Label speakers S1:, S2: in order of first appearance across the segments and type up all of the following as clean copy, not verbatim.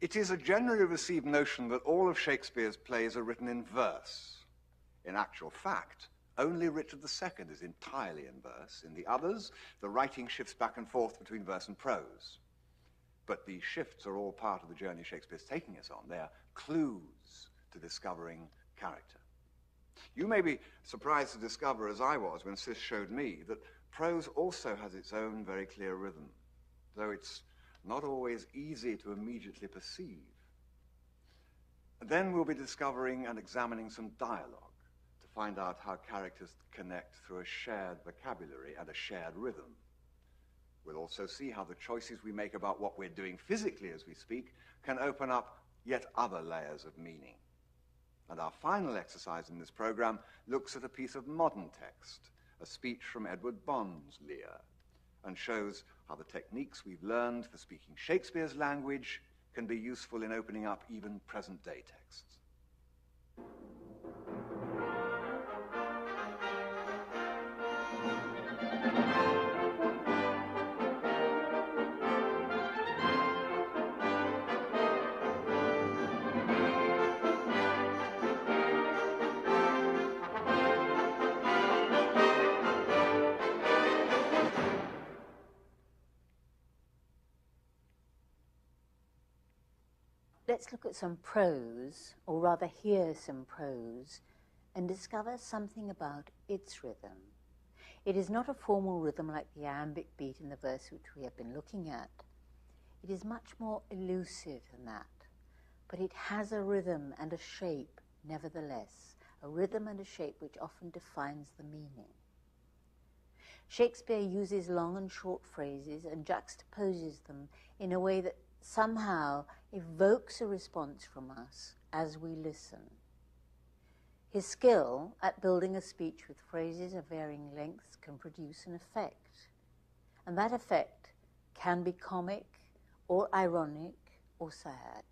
S1: It is a generally received notion that all of Shakespeare's plays are written in verse. In actual fact, only Richard II is entirely in verse. In the others, the writing shifts back and forth between verse and prose. But these shifts are all part of the journey Shakespeare's taking us on. They are clues to discovering character. You may be surprised to discover, as I was when Sis showed me, that prose also has its own very clear rhythm, though it's not always easy to immediately perceive. And then we'll be discovering and examining some dialogue to find out how characters connect through a shared vocabulary and a shared rhythm. We'll also see how the choices we make about what we're doing physically as we speak can open up yet other layers of meaning. And our final exercise in this program looks at a piece of modern text, a speech from Edward Bond's Lear, and shows how the techniques we've learned for speaking Shakespeare's language can be useful in opening up even present-day texts.
S2: Let's look at some prose, or rather hear some prose, and discover something about its rhythm. It is not a formal rhythm like the iambic beat in the verse which we have been looking at. It is much more elusive than that, but it has a rhythm and a shape nevertheless, a rhythm and a shape which often defines the meaning. Shakespeare uses long and short phrases and juxtaposes them in a way that somehow evokes a response from us as we listen. His skill at building a speech with phrases of varying lengths can produce an effect, and that effect can be comic or ironic or sad.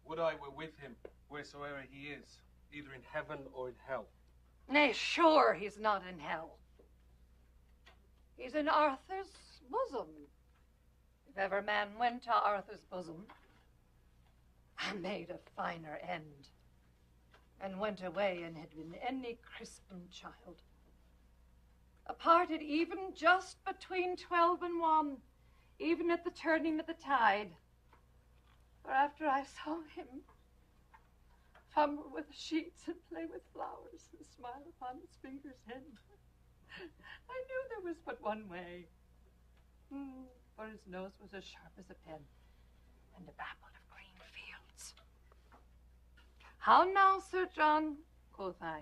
S3: Would I were with him wheresoever he is, either in heaven or in hell.
S4: Nay, sure he's not in hell. He's in Arthur's bosom. If ever man went to Arthur's bosom and made a finer end, and went away and had been any crispin child, aparted even just between 12 and 1, even at the turning of the tide. For after I saw him fumble with the sheets and play with flowers and smile upon his finger's end, I knew there was but one way. For his nose was as sharp as a pen, and a babble of green fields. How now, Sir John, quoth I.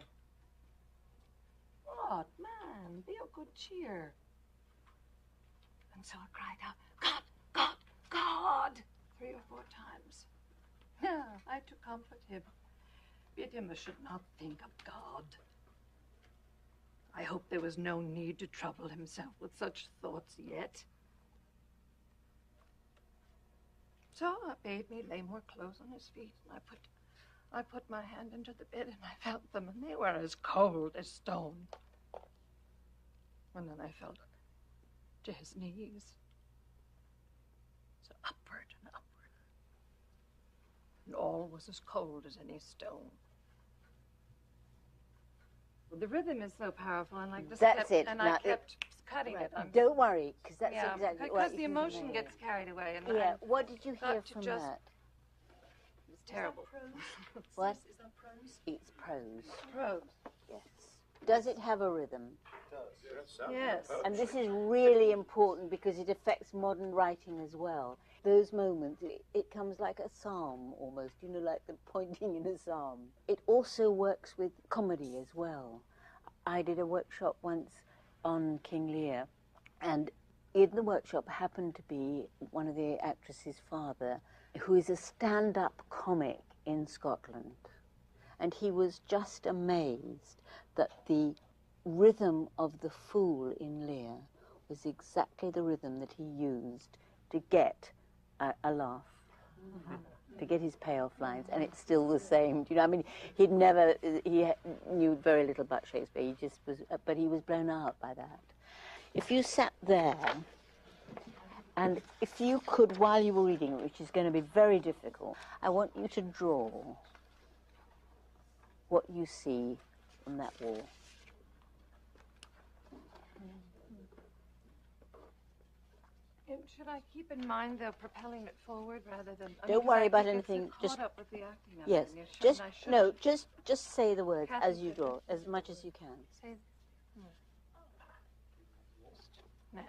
S4: What, man, be of good cheer. And so I cried out, God, God, God, 3 or 4 times. Yeah, I to comfort him, bid him I should not think of God. I hope there was no need to trouble himself with such thoughts yet. So I bade me lay more clothes on his feet, and I put my hand into the bed, and I felt them, and they were as cold as stone. And then I felt to his knees, so upward and upward, and all was as cold as any stone. Well, the rhythm is so powerful, and I just I kept cutting it.
S2: Don't worry, because that's exactly what
S4: because the emotion gets carried away. And
S2: what did you hear from that?
S4: It was terrible.
S2: What?
S5: Is that prose?
S2: It's prose.
S4: Prose.
S2: Yes. Does it have a rhythm?
S3: It does.
S4: Yes.
S2: And this is really important because it affects modern writing as well. Those moments, it comes like a psalm almost, you know, like the pointing in a psalm. It also works with comedy as well. I did a workshop once on King Lear, and in the workshop happened to be one of the actress's father, who is a stand-up comic in Scotland. And he was just amazed that the rhythm of the fool in Lear was exactly the rhythm that he used to get a laugh, to get his payoff lines, and it's still the same. Do you know? I mean, he knew very little about Shakespeare. He just was, but he was blown out by that. If you sat there And if you could, while you were reading, which is going to be very difficult, I want you to draw what you see on that wall.
S4: Should I keep in mind they're propelling it forward rather than...
S2: Don't worry about anything.
S4: Just caught up with the acting of
S2: yes.
S4: it.
S2: Just say the words
S4: Cathy,
S2: as you draw, as much as you can.
S4: Say... No.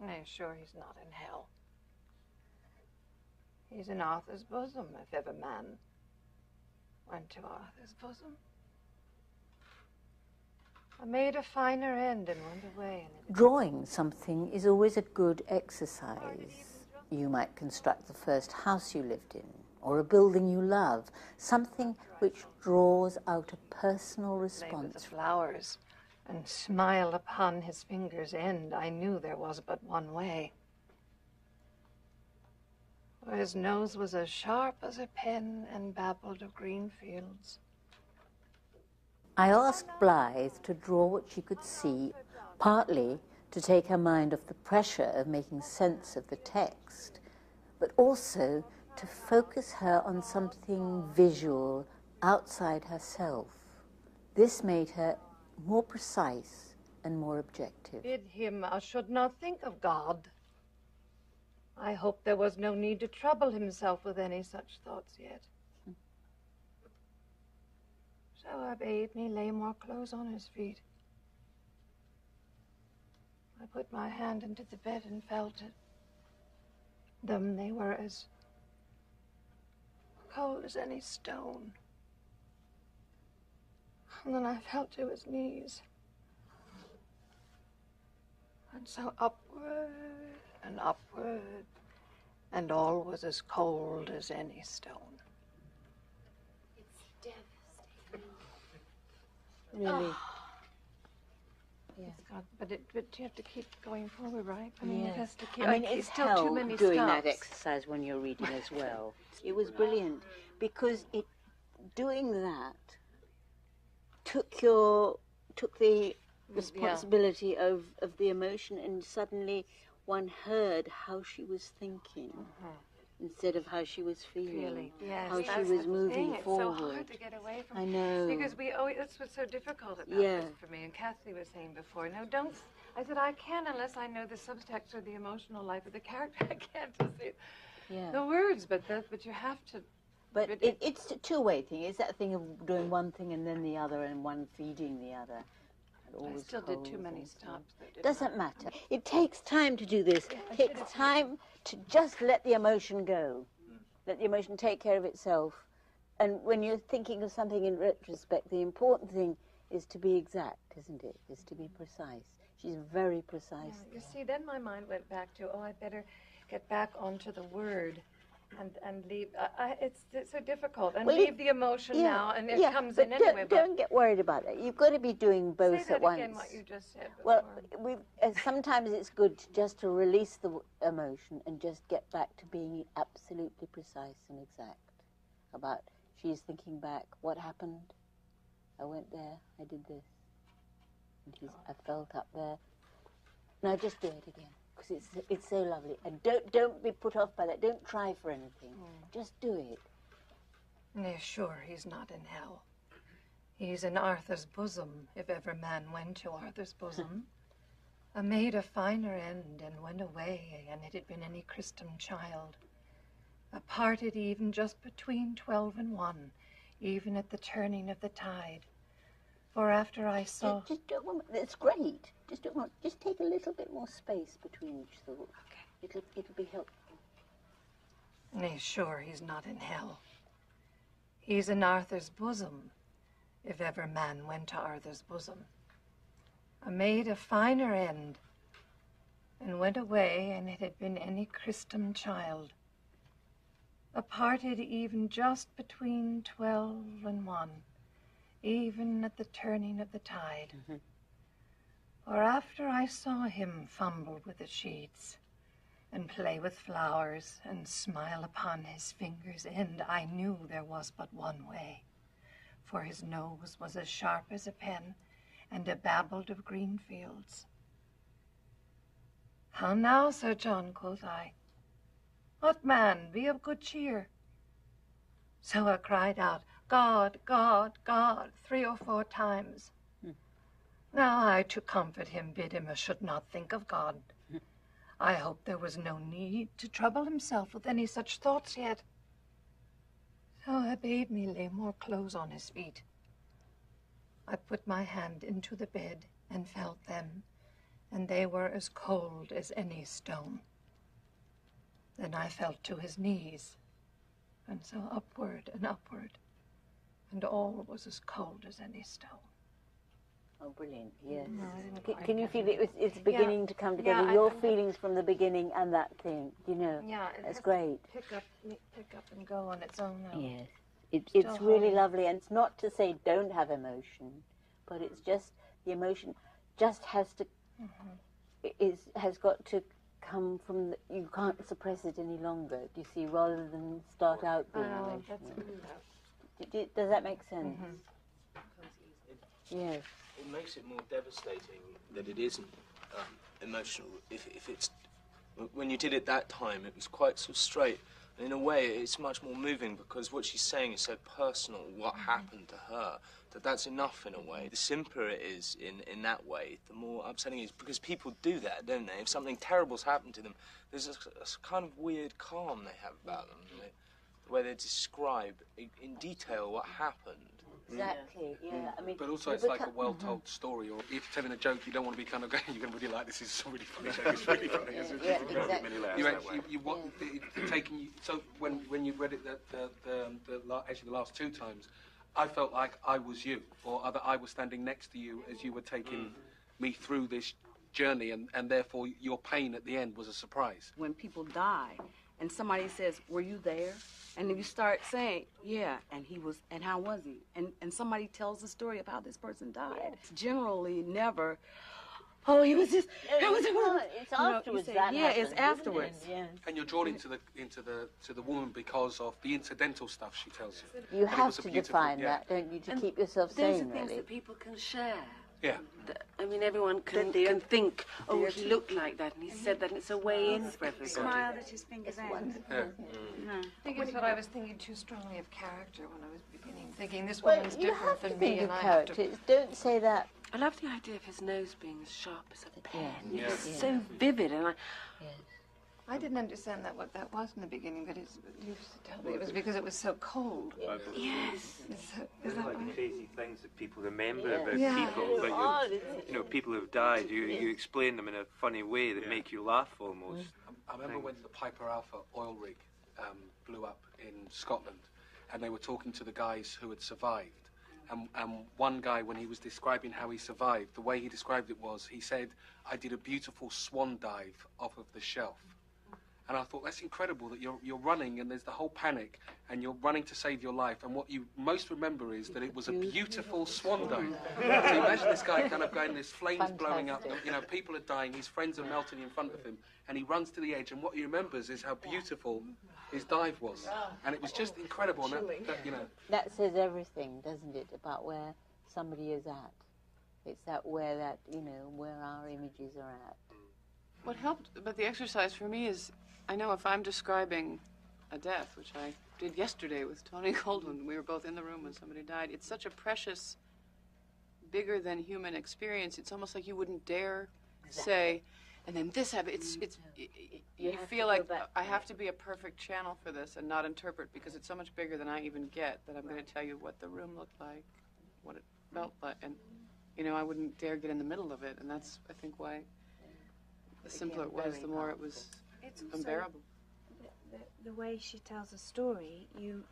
S4: No, sure, he's not in hell. He's in Arthur's bosom, if ever man went to Arthur's bosom. I made a finer end and went away.
S2: Drawing something is always a good exercise. You might construct the first house you lived in, or a building you love, something which draws out a personal response.
S4: Play with the flowers and smile upon his finger's end. I knew there was but one way. For his nose was as sharp as a pen and babbled of green fields.
S2: I asked Blythe to draw what she could see, partly to take her mind off the pressure of making sense of the text, but also to focus her on something visual outside herself. This made her more precise and more objective.
S4: Bid him I should not think of God. I hope there was no need to trouble himself with any such thoughts yet. So I bade me lay more clothes on his feet. I put my hand into the bed and felt it. Them they were as cold as any stone. And then I felt to his knees. And so upward and upward, and all was as cold as any stone.
S5: It's devastating.
S2: Really?
S4: Yeah. But you have to keep going forward, right? I mean,
S2: Yes.
S4: it has to keep.
S2: I mean,
S4: it's
S2: it's
S4: still
S2: hell
S4: too many
S2: doing
S4: stops.
S2: that exercise when you're reading as well. It was brilliant because doing that took the responsibility of the emotion, and suddenly one heard how she was thinking instead of how she was feeling.
S4: Yes,
S2: how she
S4: that's
S2: was
S4: the
S2: moving
S4: thing. It's
S2: forward.
S4: so hard to get away from.
S2: I know.
S4: Because that's what's so difficult about
S2: Yeah.
S4: this for me. And Cathy was saying before, no, don't. I said I can't unless I know the subtext or the emotional life of the character. I can't just see the words, but you have to.
S2: But it's a two-way thing. It's that thing of doing one thing and then the other, and one feeding the other.
S4: I still did too many stops.
S2: Doesn't matter. It takes time to do this. It takes time to just let the emotion go. Let the emotion take care of itself. And when you're thinking of something in retrospect, the important thing is to be exact, isn't it? Is to be precise. She's very precise.
S4: Yeah, you see, then my mind went back to, I better get back onto the word. And leave. It's so difficult. And leave the emotion now, and it comes in anyway.
S2: Don't get worried about it. You've got to be doing both
S4: say that
S2: at once.
S4: Again, what you just said before.
S2: Well, sometimes it's good just to release the emotion and just get back to being absolutely precise and exact about. She's thinking back. What happened? I went there. I did this. And I felt up there. Now just do it again. Because it's so lovely. And don't be put off by that. Don't try for anything. Just do it.
S4: Nay, sure, he's not in hell. He's in Arthur's bosom, if ever man went to Arthur's bosom. I made a finer end and went away, and it had been any christom child. I parted even just between 12 and 1, even at the turning of the tide. For after I saw...
S2: It's great. Just take a little bit more space between each thought. Okay. It'll be helpful.
S4: Nay, sure, he's not in hell. He's in Arthur's bosom, if ever man went to Arthur's bosom. I made a finer end, and went away, and it had been any christom child. I parted even just between 12 and 1. Even at the turning of the tide. Or after I saw him fumble with the sheets, and play with flowers, and smile upon his finger's end, I knew there was but one way. For his nose was as sharp as a pen, and a babbled of green fields. How now, Sir John, quoth I. What man, be of good cheer. So I cried out, God, God, God, 3 or 4 times. Now I, to comfort him, bid him a should not think of God. I hope there was no need to trouble himself with any such thoughts yet. So I bade me lay more clothes on his feet. I put my hand into the bed and felt them, and they were as cold as any stone. Then I felt to his knees, and so upward, and all was as cold as any stone.
S2: Oh, brilliant, yes.
S4: No,
S2: Can you feel it's beginning to come together,
S4: yeah,
S2: your feelings from the beginning and that thing, you know?
S4: Yeah,
S2: it's great.
S4: Pick up and go on its own now.
S2: Yes, it's really lovely, and it's not to say don't have emotion, but it's just, the emotion just has to, has got to come from, you can't suppress it any longer, do you see, rather than start out being emotional. Does that make sense? Yes.
S5: It makes it more devastating that it isn't emotional. If it's, when you did it that time, it was quite so straight. And in a way, it's much more moving because what she's saying is so personal, what happened to her, that's enough in a way. The simpler it is in that way, the more upsetting it is, because people do that, don't they? If something terrible's happened to them, there's a kind of weird calm they have about them, the way they describe in detail what happened.
S2: Exactly, yeah. I mean,
S3: but also it's like a well-told story, or if you're telling a joke, you don't want to be kind of going, you're going to really like, this is a really funny joke, it's really funny.
S2: Yeah, exactly.
S3: So when you read it actually the last 2 times, I felt like I was you, or that I was standing next to you as you were taking me through this journey, and therefore your pain at the end was a surprise.
S6: When people die, and somebody says, were you there? And then you start saying, yeah, and he was, and how was he? And somebody tells the story of how this person died. Yes. It's generally never, oh, he was just,
S2: it's afterwards that
S6: yeah,
S2: happens,
S6: it's afterwards.
S2: Yeah.
S3: And you're drawn into the woman because of the incidental stuff she tells you.
S2: You have to define that, don't you, to keep yourself sane, really.
S7: Those are things that people can share.
S3: Yeah.
S7: I mean, everyone can think, oh, he looked like that, and he said that, and it's a way in for everybody.
S6: Smiled at his fingers end.
S3: Yeah.
S4: I think it's what I was thinking too strongly of character when I was beginning, thinking this woman's different than me, and I have to...
S2: Don't say that.
S7: I love the idea of his nose being as sharp as a pen.
S3: Yeah.
S7: It's so vivid, and
S4: I didn't understand what that was in the beginning, but you used to tell me it was because it was so cold.
S7: Yes.
S4: Is that
S8: like
S4: right?
S8: the crazy things that people remember about people, but you know, people who've died, you explain them in a funny way that make you laugh almost.
S3: I remember when the Piper Alpha oil rig blew up in Scotland, and they were talking to the guys who had survived. And one guy, when he was describing how he survived, the way he described it was, he said, I did a beautiful swan dive off of the shelf. And I thought, that's incredible that you're running and there's the whole panic and you're running to save your life. And what you most remember is that it was a beautiful swan dive. So imagine this guy kind of going, there's flames blowing up, you know, people are dying, his friends are melting in front of him. And he runs to the edge, and what he remembers is how beautiful his dive was. And it was just incredible. And that, you know.
S2: That says everything, doesn't it, about where somebody is at. It's that where our images are at.
S9: What helped about the exercise for me is, I know if I'm describing a death, which I did yesterday with Tony Goldwyn, we were both in the room when somebody died, it's such a precious, bigger than human experience. It's almost like you wouldn't dare say, and then this happened. You feel like I have to be a perfect channel for this and not interpret, because it's so much bigger than I even get, that I'm going to tell you what the room looked like, what it felt like, and I wouldn't dare get in the middle of it, and that's, I think, why the simpler it was, the more it was unbearable.
S10: The way she tells a story, you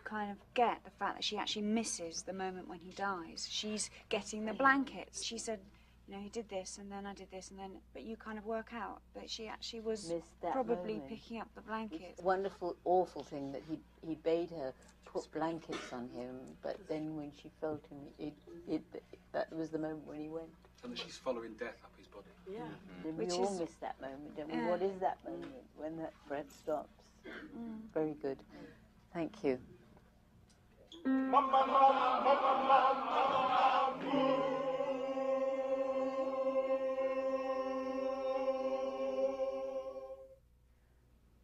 S10: kind of get the fact that she actually misses the moment when he dies. She's getting the blankets. She said, he did this, and then I did this, and then... But you kind of work out that she actually was probably picking up the blankets.
S2: It's a wonderful, awful thing that he bade her put blankets on him, but then when she felt him, that was the moment when he went.
S3: And that she's following death up his body.
S2: Yeah. We all miss that moment, don't we? What is that moment when that breath stops? Very good. Thank you.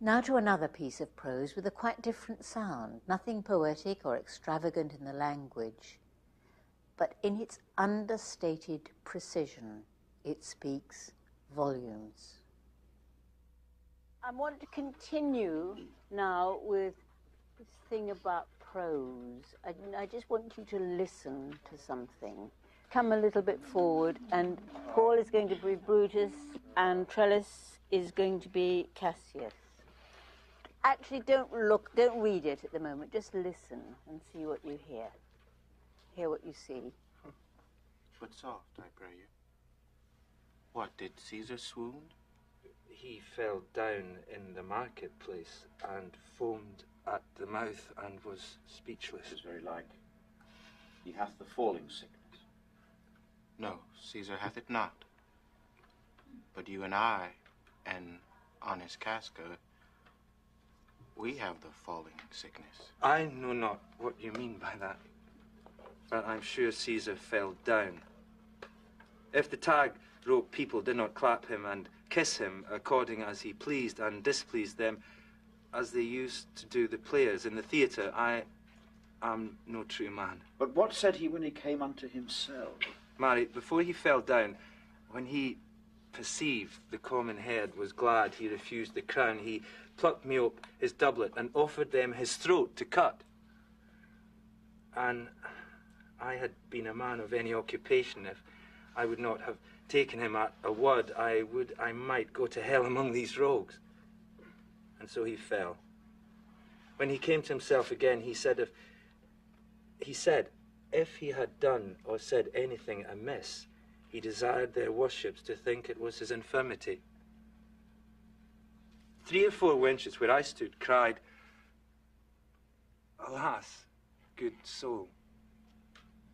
S2: Now to another piece of prose with a quite different sound, nothing poetic or extravagant in the language, but in its understated precision, it speaks volumes. I want to continue now with this thing about prose. I just want you to listen to something. Come a little bit forward, and Paul is going to be Brutus, and Trellis is going to be Cassius. Actually, don't read it at the moment. Just listen and see what you hear. Hear what you see.
S11: But soft, I pray you. What, did Caesar swoon?
S8: He fell down in the marketplace and foamed at the mouth and was speechless.
S11: It is very like. He hath the falling sickness. No, Caesar hath it not. But you and I, and honest Casca, we have the falling sickness.
S8: I know not what you mean by that, but I'm sure Caesar fell down. If the tag wrote people did not clap him and kiss him according as he pleased and displeased them, as they used to do the players in the theatre, I am no true man.
S12: But what said he when he came unto himself?
S8: Marry, before he fell down, when he perceived the common herd was glad he refused the crown, he plucked me up his doublet and offered them his throat to cut. And I had been a man of any occupation, if I would not have taken him at a word, I might go to hell among these rogues. And so he fell. When he came to himself again, he said, if he had done or said anything amiss, he desired their worships to think it was his infirmity. 3 or 4 wenches where I stood cried, alas, good soul,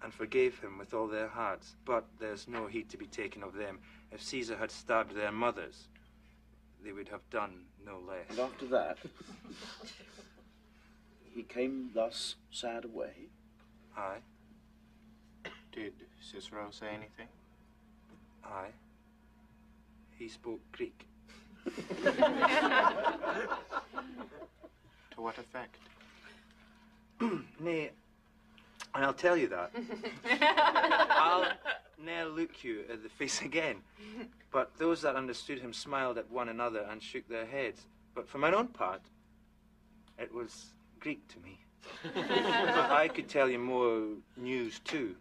S8: and forgave him with all their hearts. But there's no heed to be taken of them. If Caesar had stabbed their mothers, they would have done no less.
S12: And after that, he came thus sad away.
S8: Aye.
S11: Did Cicero say anything?
S8: Aye. He spoke Greek.
S11: To what effect?
S8: Nay, and I'll tell you that. I'll ne'er look you at the face again. But those that understood him smiled at one another and shook their heads. But for mine own part, it was Greek to me. But I could tell you more news too.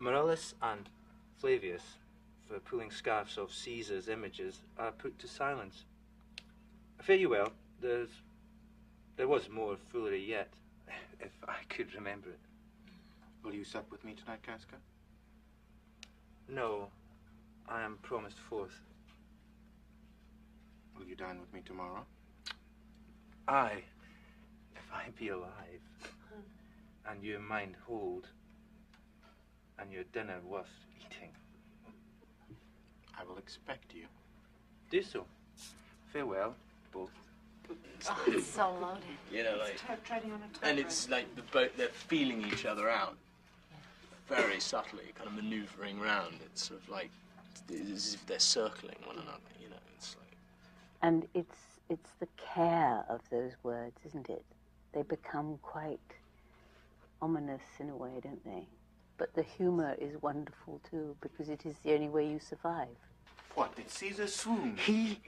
S8: Morellus and Flavius, for pulling scarfs off Caesar's images, are put to silence. Fare you well. There was more foolery yet, if I could remember it.
S11: Will you sup with me tonight, Casca?
S8: No, I am promised forth.
S11: Will you dine with me tomorrow?
S8: Aye, if I be alive, and your mind hold, and your dinner worth eating.
S11: I will expect you.
S8: Do so. Farewell, both.
S4: Oh, it's so loaded.
S5: You know, like,
S10: treading on a toe.
S5: and it's like the boat, they're feeling each other out very subtly, kind of maneuvering round. It's sort of like, it's as if they're circling one another, you know, it's like...
S2: And it's the care of those words, isn't it? They become quite ominous in a way, don't they? But the humour is wonderful too, because it is the only way you survive.
S11: What, did Caesar swoon?
S8: He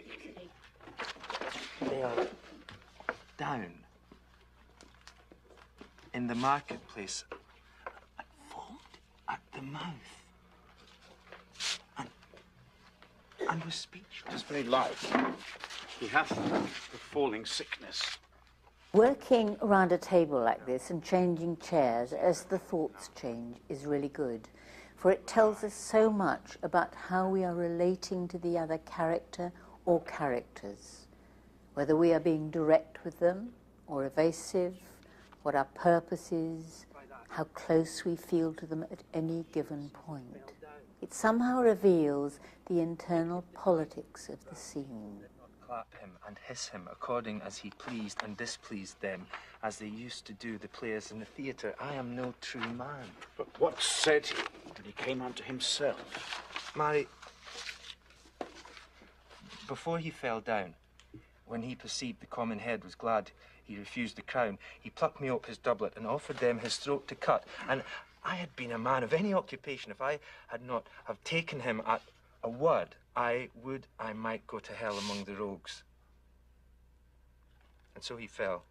S8: fell down in the marketplace and foamed at the mouth and was speechless.
S12: It's very like. He hath the falling sickness.
S2: Working around a table like this and changing chairs as the thoughts change is really good, for it tells us so much about how we are relating to the other character or characters, whether we are being direct with them or evasive, what our purpose is, how close we feel to them at any given point. It somehow reveals the internal politics of the scene.
S8: Clap him and hiss him according as he pleased and displeased them, as they used to do the players in the theatre. I am no true man.
S12: But what said he when he came unto himself?
S8: Mary, before he fell down, when he perceived the common head was glad he refused the crown, he plucked me up his doublet and offered them his throat to cut. And I had been a man of any occupation, if I had not have taken him at a word, I might go to hell among the rogues. And so he fell.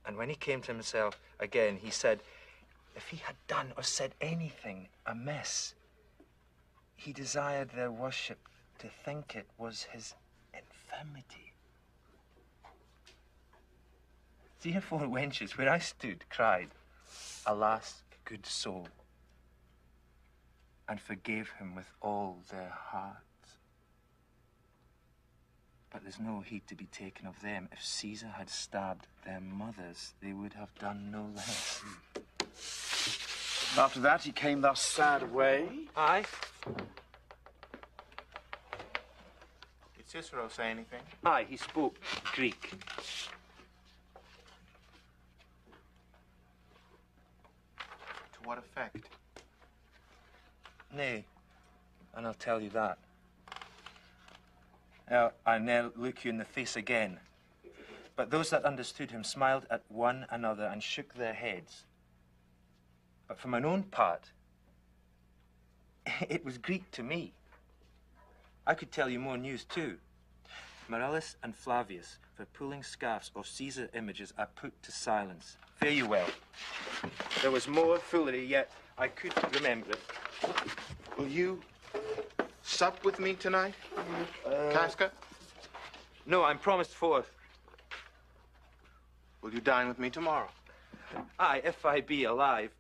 S8: And when he came to himself again, he said, if he had done or said anything amiss, he desired their worship to think it was his infirmity. 3 or 4 wenches where I stood cried, alas, good soul, and forgave him with all their hearts. But there's no heed to be taken of them. If Caesar had stabbed their mothers, they would have done no less.
S12: After that, he came thus sad away.
S8: Aye.
S11: Did Cicero say anything?
S8: Aye, he spoke Greek.
S11: To what effect?
S8: Nay, and I'll tell you that. Now, I ne'er look you in the face again. But those that understood him smiled at one another and shook their heads. But for mine own part, it was Greek to me. I could tell you more news too. Morellus and Flavius, for pulling scarfs of Caesar images, I put to silence. Fare you well. There was more foolery, yet I could remember it.
S11: Will you sup with me tonight, Casca?
S8: No, I'm promised forth.
S11: Will you dine with me tomorrow?
S8: Aye, if I be alive.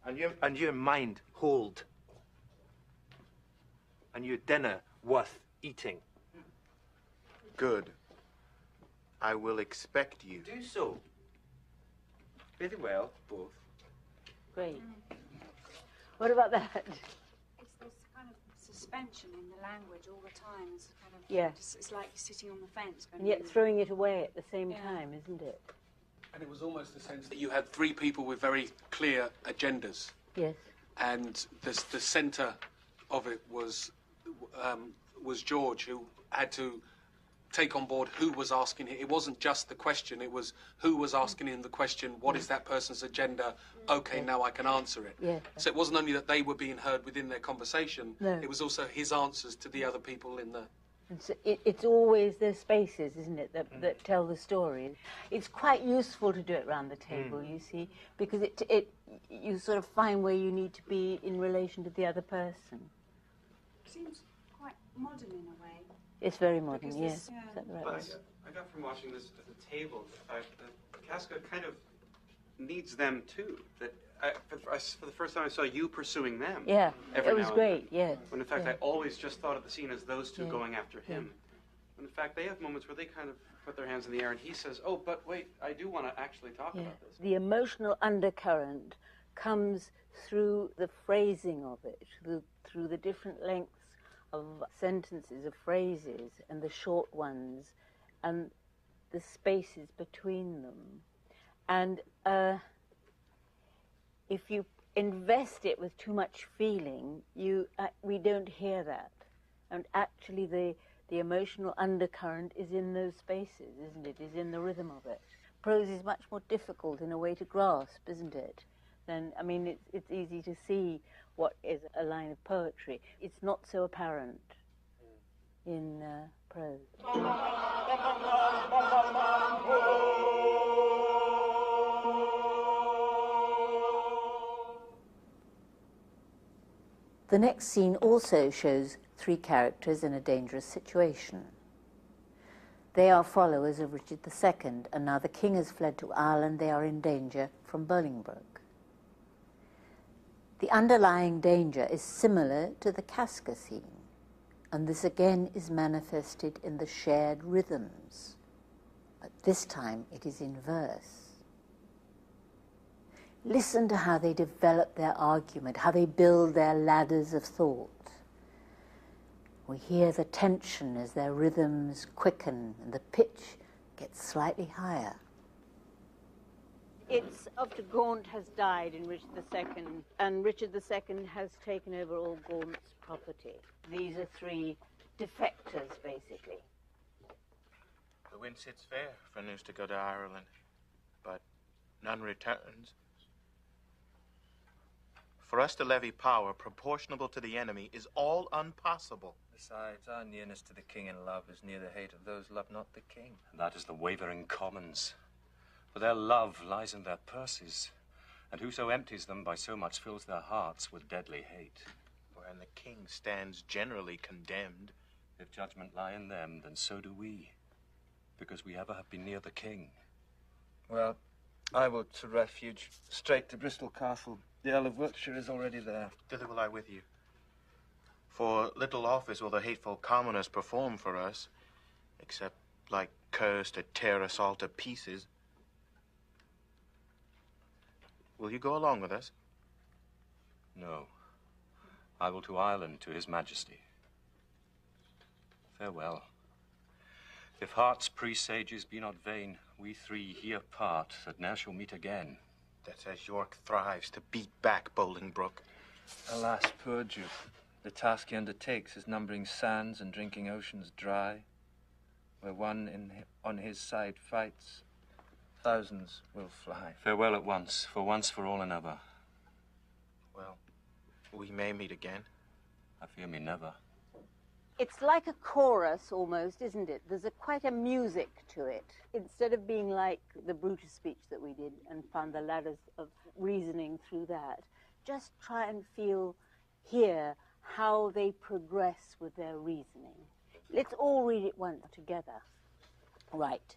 S8: And your mind hold. And your dinner worth eating.
S11: Good. I will expect you.
S8: Do so. Very well, both.
S2: Great. What about that?
S10: It's this kind of suspension in the language all the time. It's kind of it's like you're sitting on the fence.
S2: And yet throwing it away at the same time, isn't it?
S3: And it was almost the sense that you had 3 people with very clear agendas.
S2: Yes.
S3: And the centre of it was George, who had to take on board who was asking it. It wasn't just the question, it was who was asking him the question, what is that person's agenda? Okay, now I can answer it.
S2: Yeah.
S3: So it wasn't only that they were being heard within their conversation, it was also his answers to the other people in the...
S2: It's always those spaces, isn't it, that tell the story. It's quite useful to do it round the table, you see, because you sort of find where you need to be in relation to the other person.
S10: It seems quite modern in a way.
S2: It's very modern, yes. Is that the right
S12: But
S2: word?
S12: I got from watching this at the table the fact that Casca kind of needs them too. That for the first time I saw you pursuing them.
S2: Yeah,
S12: every
S2: it was
S12: now and
S2: great,
S12: then.
S2: yes.
S12: When in fact
S2: yeah.
S12: I always just thought of the scene as those two
S2: Yeah.
S12: going after him. When in fact they have moments where they kind of put their hands in the air and he says, oh, but wait, I do want to actually talk about this.
S2: The emotional undercurrent comes through the phrasing of it, through the different lengths of sentences, of phrases, and the short ones, and the spaces between them. And if you invest it with too much feeling, we don't hear that. And actually the emotional undercurrent is in those spaces, isn't it? Is in the rhythm of it. Prose is much more difficult in a way to grasp, isn't it? I mean, it's easy to see what is a line of poetry. It's not so apparent in prose. The next scene also shows 3 characters in a dangerous situation. They are followers of Richard II, and now the king has fled to Ireland. They are in danger from Bolingbroke. The underlying danger is similar to the Casca scene, and this again is manifested in the shared rhythms, but this time it is in verse. Listen to how they develop their argument, how they build their ladders of thought. We hear the tension as their rhythms quicken and the pitch gets slightly higher. It's after Gaunt has died in Richard II, and Richard II has taken over all Gaunt's property. These are 3 defectors, basically.
S11: The wind sits fair for news to go to Ireland, but none returns. For us to levy power proportionable to the enemy is all impossible.
S8: Besides, our nearness to the king in love is near the hate of those love not the king.
S13: And that is the wavering commons. For their love lies in their purses, and whoso empties them by so much fills their hearts with deadly hate.
S11: Wherein the king stands generally condemned.
S13: If judgment lie in them, then so do we, because we ever have been near the king.
S8: Well, I will to refuge, straight to Bristol Castle. The Earl of Wiltshire is already there.
S11: Thither will I with you. For little office will the hateful commoners perform for us, except like curs to tear us all to pieces. Will you go along with us?
S13: No. I will to Ireland, to his majesty. Farewell. If heart's presages be not vain, we three here part, that ne'er shall meet again.
S11: That as York thrives to beat back Bolingbroke.
S8: Alas, poor Duke, the task he undertakes is numbering sands and drinking oceans dry. Where one on his side fights, thousands will fly.
S13: Farewell at once for all and ever.
S11: Well, we may meet again.
S13: I fear me never.
S2: It's like a chorus almost, isn't it? There's quite a music to it. Instead of being like the Brutus speech that we did and found the ladders of reasoning through that, just try and hear how they progress with their reasoning. Let's all read it once together. Right.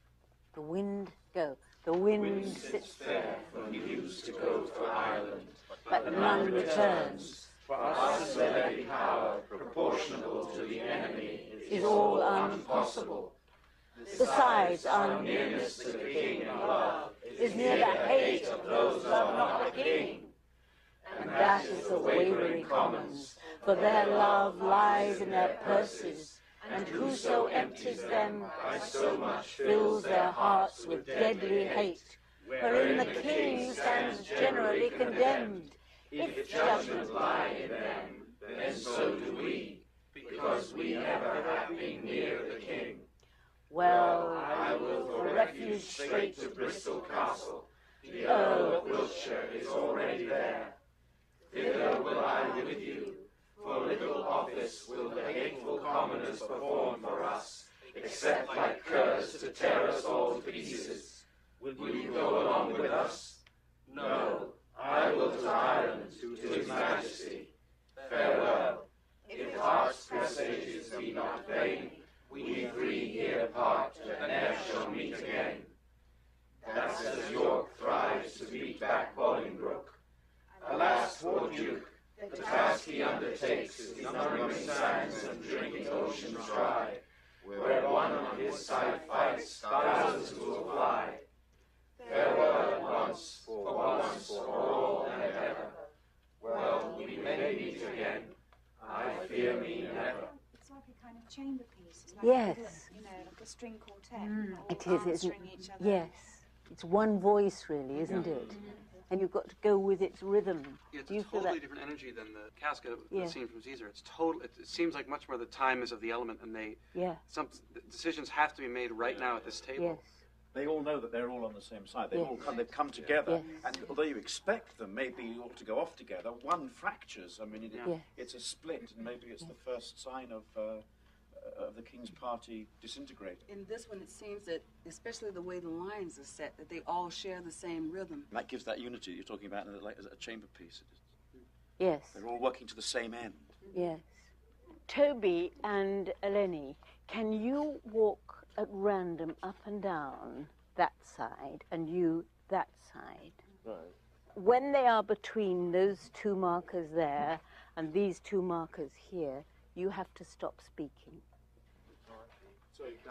S2: The wind, go. The wind sits fair for news to go for Ireland, but none returns. For us to levy power proportionable to the enemy is all impossible. Besides, our nearness to the king in love is near the hate of those love not the king. And that is the wavering commons, for their love lies in their purses, and whoso empties them by so much fills their hearts with deadly hate, wherein the king stands generally condemned. If judgment lie in them, then so do we, because we never have been near the king. Well, I will for refuge straight to Bristol Castle. The Earl of Wiltshire is already there. Thither will I with you, for little office will the hateful commoners perform for us, except like curs to tear us all to pieces. Will you go along with us? No. I will to Ireland, to his majesty. Farewell. If heart's presages be not vain, we three here part, that ne'er shall meet again. That's as York thrives to beat back Bolingbroke. Alas, poor Duke, the task he undertakes is numbering sands and drinking oceans dry. Where one on his side fights, thousands will fly. Farewell at once for all and ever. Well, we may meet again. I fear me never.
S10: It's like a kind of chamber piece. It's like
S2: Yes.
S10: like a string quartet.
S2: It is, isn't it? Yes. It's one voice, really, isn't it? And you've got to go with its rhythm.
S12: It's
S2: Do you
S12: a
S2: feel
S12: totally
S2: that?
S12: different energy than the casket
S2: Yeah.
S12: scene from Caesar. It's total. It seems like much more the time is of the element, and some decisions have to be made right now at this table.
S2: Yes.
S14: They all know that they're all on the same side. They've
S2: Yes.
S14: they've come together,
S2: Yes.
S14: and although you expect them maybe all to go off together, one fractures. I mean,
S2: Yes.
S14: it's a split, and maybe it's the first sign of the King's party disintegrating.
S6: In this one, it seems that, especially the way the lines are set, that they all share the same rhythm.
S14: And that gives that unity you're talking about, like as a chamber piece.
S2: Yes.
S14: They're all working to the same end.
S2: Yes. Toby and Lennie, can you walk at random up and down that side and you that side?
S13: Right.
S2: When they are between those two markers there and these two markers here, you have to stop speaking.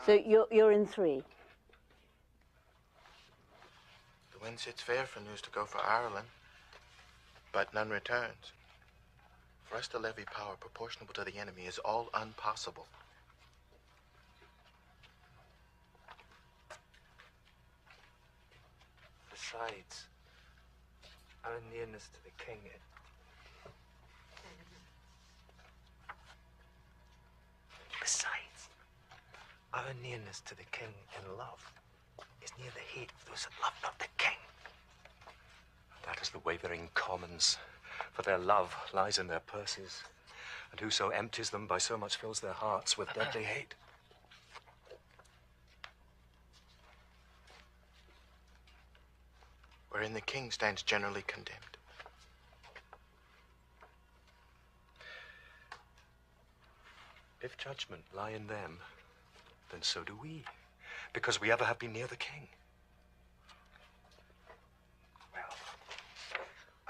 S2: So you're in three.
S11: The wind sits fair for news to go for Ireland, but none returns. For us to levy power proportionable to the enemy is all impossible.
S8: Besides, our nearness to the king. Besides, Our nearness to the king in love is near the hate of those that love not the king.
S13: That is the wavering commons, for their love lies in their purses, and whoso empties them by so much fills their hearts with deadly hate.
S11: Wherein the king stands generally condemned.
S13: If judgment lie in them, then so do we, because we ever have been near the king.
S8: Well,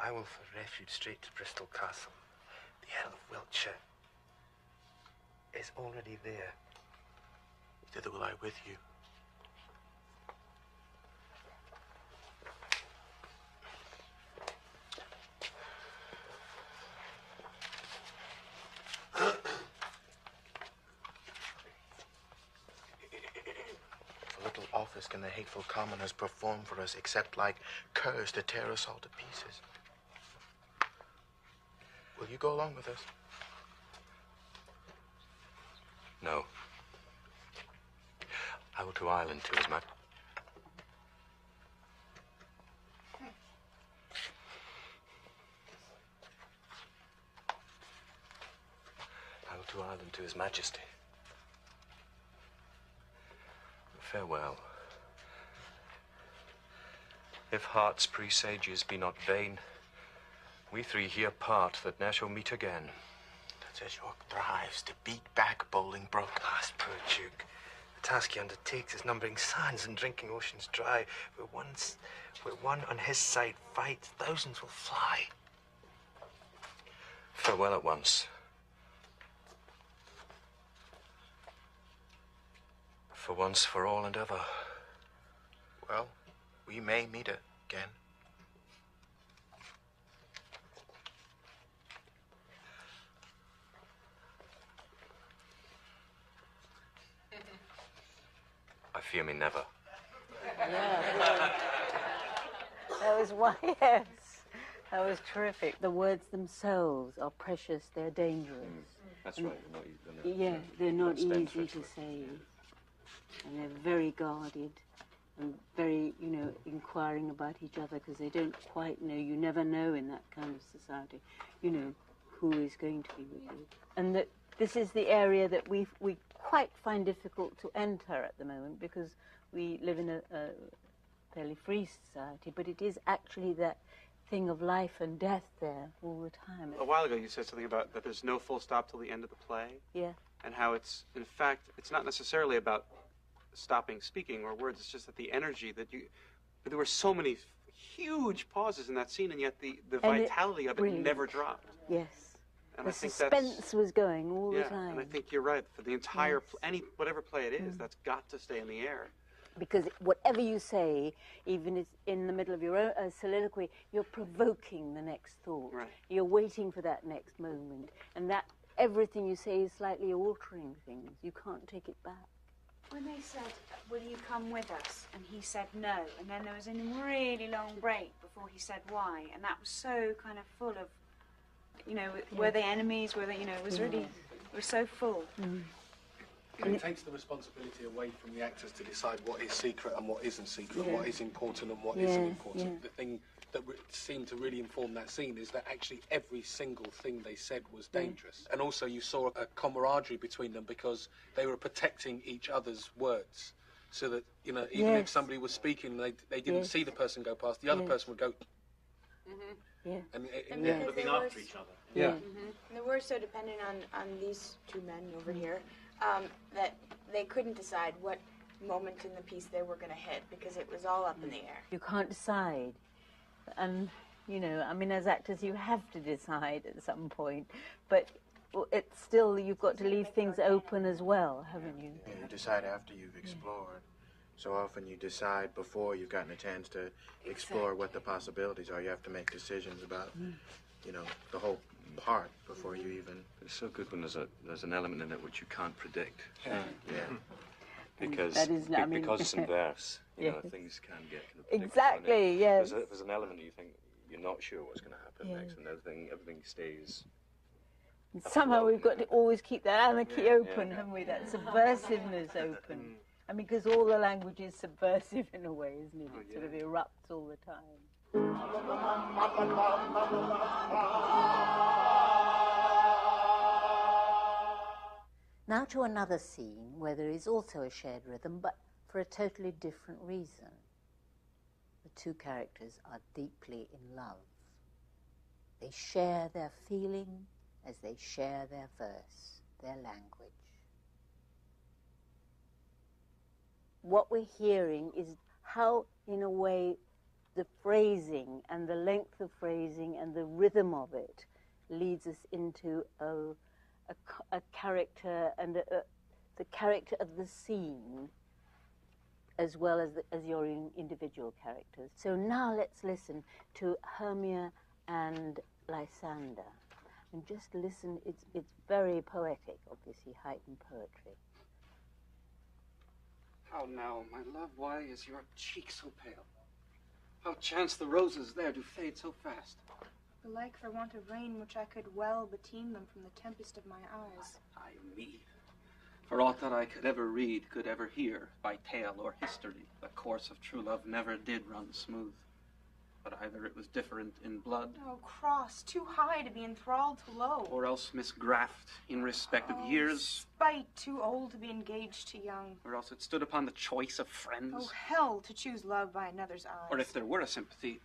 S8: I will for refuge straight to Bristol Castle. The Earl of Wiltshire is already there.
S11: Thither will I with you. Office can the hateful commoners perform for us except like curs to tear us all to pieces? Will you go along with us?
S13: No. I will to Ireland to his much. I will to Ireland to his Majesty. Farewell. If heart's presages be not vain, we three here part that ne'er shall meet again.
S11: That as York thrives to beat back Bolingbroke.
S8: Alas, poor Duke, the task he undertakes is numbering sands and drinking oceans dry. Where one on his side fights, thousands will fly.
S13: Farewell at once. For once, for all and ever.
S11: Well, we may meet again.
S13: I fear me never.
S2: Yeah. That was why, yes. That was terrific. The words themselves are precious, they're dangerous.
S13: That's
S2: and
S13: right.
S2: They're not easy to say. And they're very guarded and very, inquiring about each other because they don't quite know. You never know in that kind of society, who is going to be with you. And that this is the area that we quite find difficult to enter at the moment because we live in a fairly free society, but it is actually that thing of life and death there all the time.
S12: A while ago you said something about that there's no full stop till the end of the play.
S2: Yeah.
S12: And how it's, in fact, it's not necessarily about stopping speaking or words. It's just that the energy that but there were so many huge pauses in that scene, and yet the vitality of it never dropped.
S2: Yes.
S12: And
S2: the
S12: I think
S2: suspense was going all the time.
S12: And I think you're right. For the entire, whatever play it is, that's got to stay in the air.
S2: Because whatever you say, even in the middle of your own soliloquy, you're provoking the next thought.
S12: Right.
S2: You're waiting for that next moment. And that everything you say is slightly altering things. You can't take it back.
S10: When they said, will you come with us? And he said no. And then there was a really long break before he said why. And that was so kind of full of, were they enemies? Were they, it was really, it was so full.
S2: Mm.
S3: And it takes the responsibility away from the actors to decide what is secret and what isn't secret, what is important and what isn't important. The thing that seemed to really inform that scene is that actually every single thing they said was dangerous. And also you saw a camaraderie between them because they were protecting each other's words. So that, even if somebody was speaking, they didn't see the person go past, the other person would go...
S2: Yeah.
S14: And looking after each other.
S3: Yeah.
S15: And they were so dependent on these two men over here that they couldn't decide what moment in the piece they were going to hit because it was all up in the air.
S2: You can't decide. And, as actors, you have to decide at some point. But it's still, you've got to leave things open as well, haven't you?
S11: Yeah, you decide after you've explored. So often you decide before you've gotten a chance to explore what the possibilities are. You have to make decisions about, the whole part before you even...
S13: It's so good when there's an element in it which you can't predict.
S11: Yeah.
S13: Because it's in verse, things can get kind of predictable.
S2: Exactly, yes.
S13: There's an element you think you're not sure what's going to happen next, and everything stays
S2: And somehow we've got to always keep that anarchy open, haven't we? That subversiveness open. I mean, because all the language is subversive in a way, isn't it? It sort of erupts all the time. Now to another scene where there is also a shared rhythm, but for a totally different reason. The two characters are deeply in love. They share their feeling as they share their verse, their language. What we're hearing is how, in a way, the phrasing and the length of phrasing and the rhythm of it leads us into a character and the character of the scene as well as your individual characters. So now let's listen to Hermia and Lysander. And just listen, it's very poetic, obviously, heightened poetry.
S3: How now, my love, why is your cheek so pale? How chance the roses there do fade so fast?
S15: Belike for want of rain, which I could well beteem them from the tempest of my eyes.
S3: Ay me. For aught that I could ever read, could ever hear, by tale or history, the course of true love never did run smooth. But either it was different in blood,
S15: Oh, cross, too high to be enthralled to low.
S3: or else misgraft in respect of years,
S15: Spite, too old to be engaged to young.
S3: or else it stood upon the choice of friends.
S15: Oh, hell, to choose love by another's eyes.
S3: Or if there were a sympathy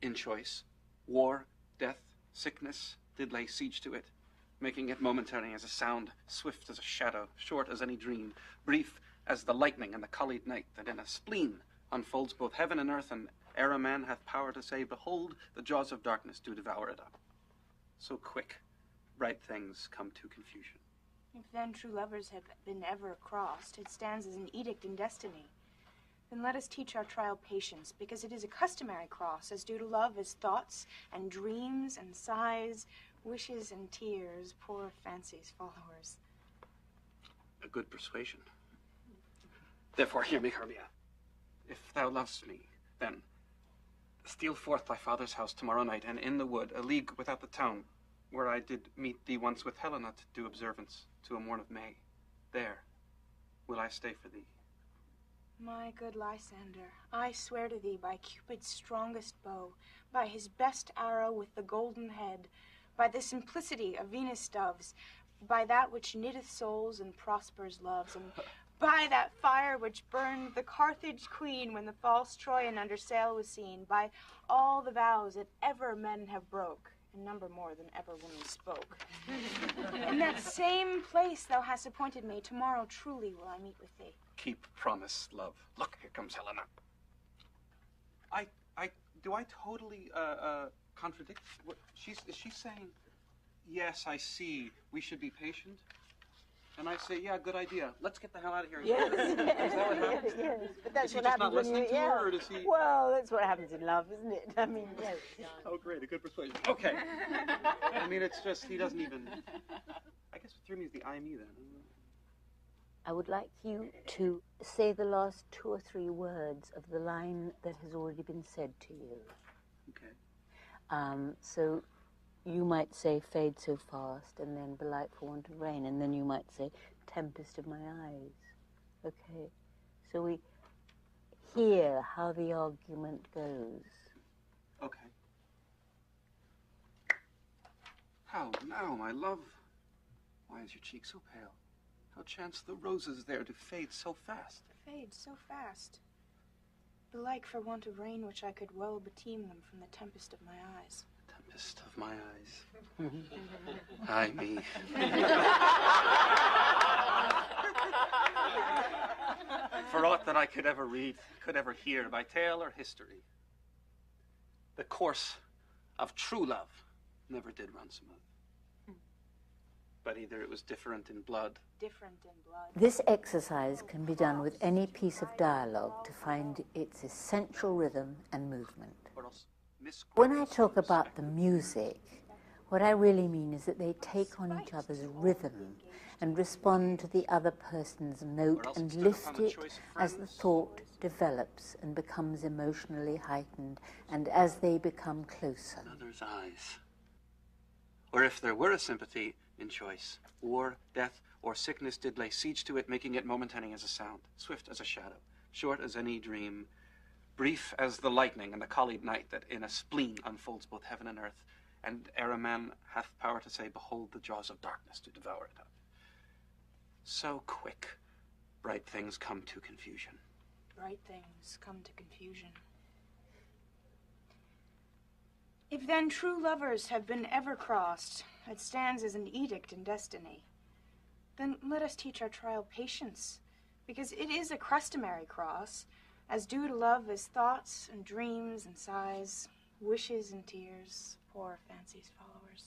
S3: in choice, war, death, sickness did lay siege to it, making it momentary as a sound, swift as a shadow, short as any dream, brief as the lightning and the collied night that in a spleen unfolds both heaven and earth, and ere a man hath power to say, behold, the jaws of darkness do devour it up. So quick, bright things come to confusion.
S15: If then true lovers have been ever crossed, it stands as an edict in destiny. Then let us teach our trial patience, because it is a customary cross, as due to love as thoughts and dreams and sighs, wishes and tears, poor fancy's followers.
S3: A good persuasion. Therefore hear me, Hermia. If thou lovest me, then steal forth thy father's house tomorrow night, and in the wood, a league without the town, where I did meet thee once with Helena to do observance to a morn of May. There will I stay for thee.
S15: My good Lysander, I swear to thee by Cupid's strongest bow, by his best arrow with the golden head, by the simplicity of Venus' doves, by that which knitteth souls and prospers loves, and by that fire which burned the Carthage queen when the false Troyan under sail was seen, by all the vows that ever men have broke, and number more than ever women spoke. In that same place thou hast appointed me, tomorrow truly will I meet with thee.
S3: Keep promise, love. Look, here comes Helena. Do I totally contradict what is she saying? Yes, I see. We should be patient. And I say, yeah, good idea. Let's get the hell out of here.
S2: Yes,
S3: Is that what happens?
S2: yes. But that's
S3: Is he
S2: what
S3: just
S2: happens
S3: not
S2: when you,
S3: listening to her, or does he?
S2: Well, that's what happens in love, isn't it? I mean, yes.
S3: Oh, great, a good persuasion. Okay. I mean, it's just, he doesn't even... I guess what threw me is the I me then.
S2: I would like you to say the last 2 or 3 words of the line that has already been said to you.
S3: Okay.
S2: So you might say fade so fast, and then belike for want of rain, and then you might say tempest of my eyes. Okay. So we hear how the argument goes.
S3: Okay. How now, my love? Why is your cheek so pale? How chance the roses there to fade so fast?
S15: Fade so fast. Belike for want of rain, which I could well beteem them from the tempest of my eyes.
S3: Tempest of my eyes. Ay me. For aught that I could ever read, could ever hear, by tale or history, the course of true love never did run smooth. But either it was different in blood.
S15: Different in blood.
S2: This exercise can be done with any piece of dialogue to find its essential rhythm and movement. When I talk about the music, what I really mean is that they take on each other's rhythm and respond to the other person's note and lift it as the thought develops and becomes emotionally heightened and as they become closer.
S3: Another's eyes. Or if there were a sympathy
S12: in choice. War, death, or sickness did lay siege to it, making it momentary as a sound, swift as a shadow, short as any dream, brief as the lightning and the collied night that in a spleen unfolds both heaven and earth, and ere a man hath power to say, behold the jaws of darkness to devour it up. So quick, bright things come to confusion.
S15: Bright things come to confusion. If then true lovers have been ever crossed, it stands as an edict in destiny. Then let us teach our trial patience, because it is a customary cross, as due to love as thoughts and dreams and sighs, wishes and tears, poor fancy's followers.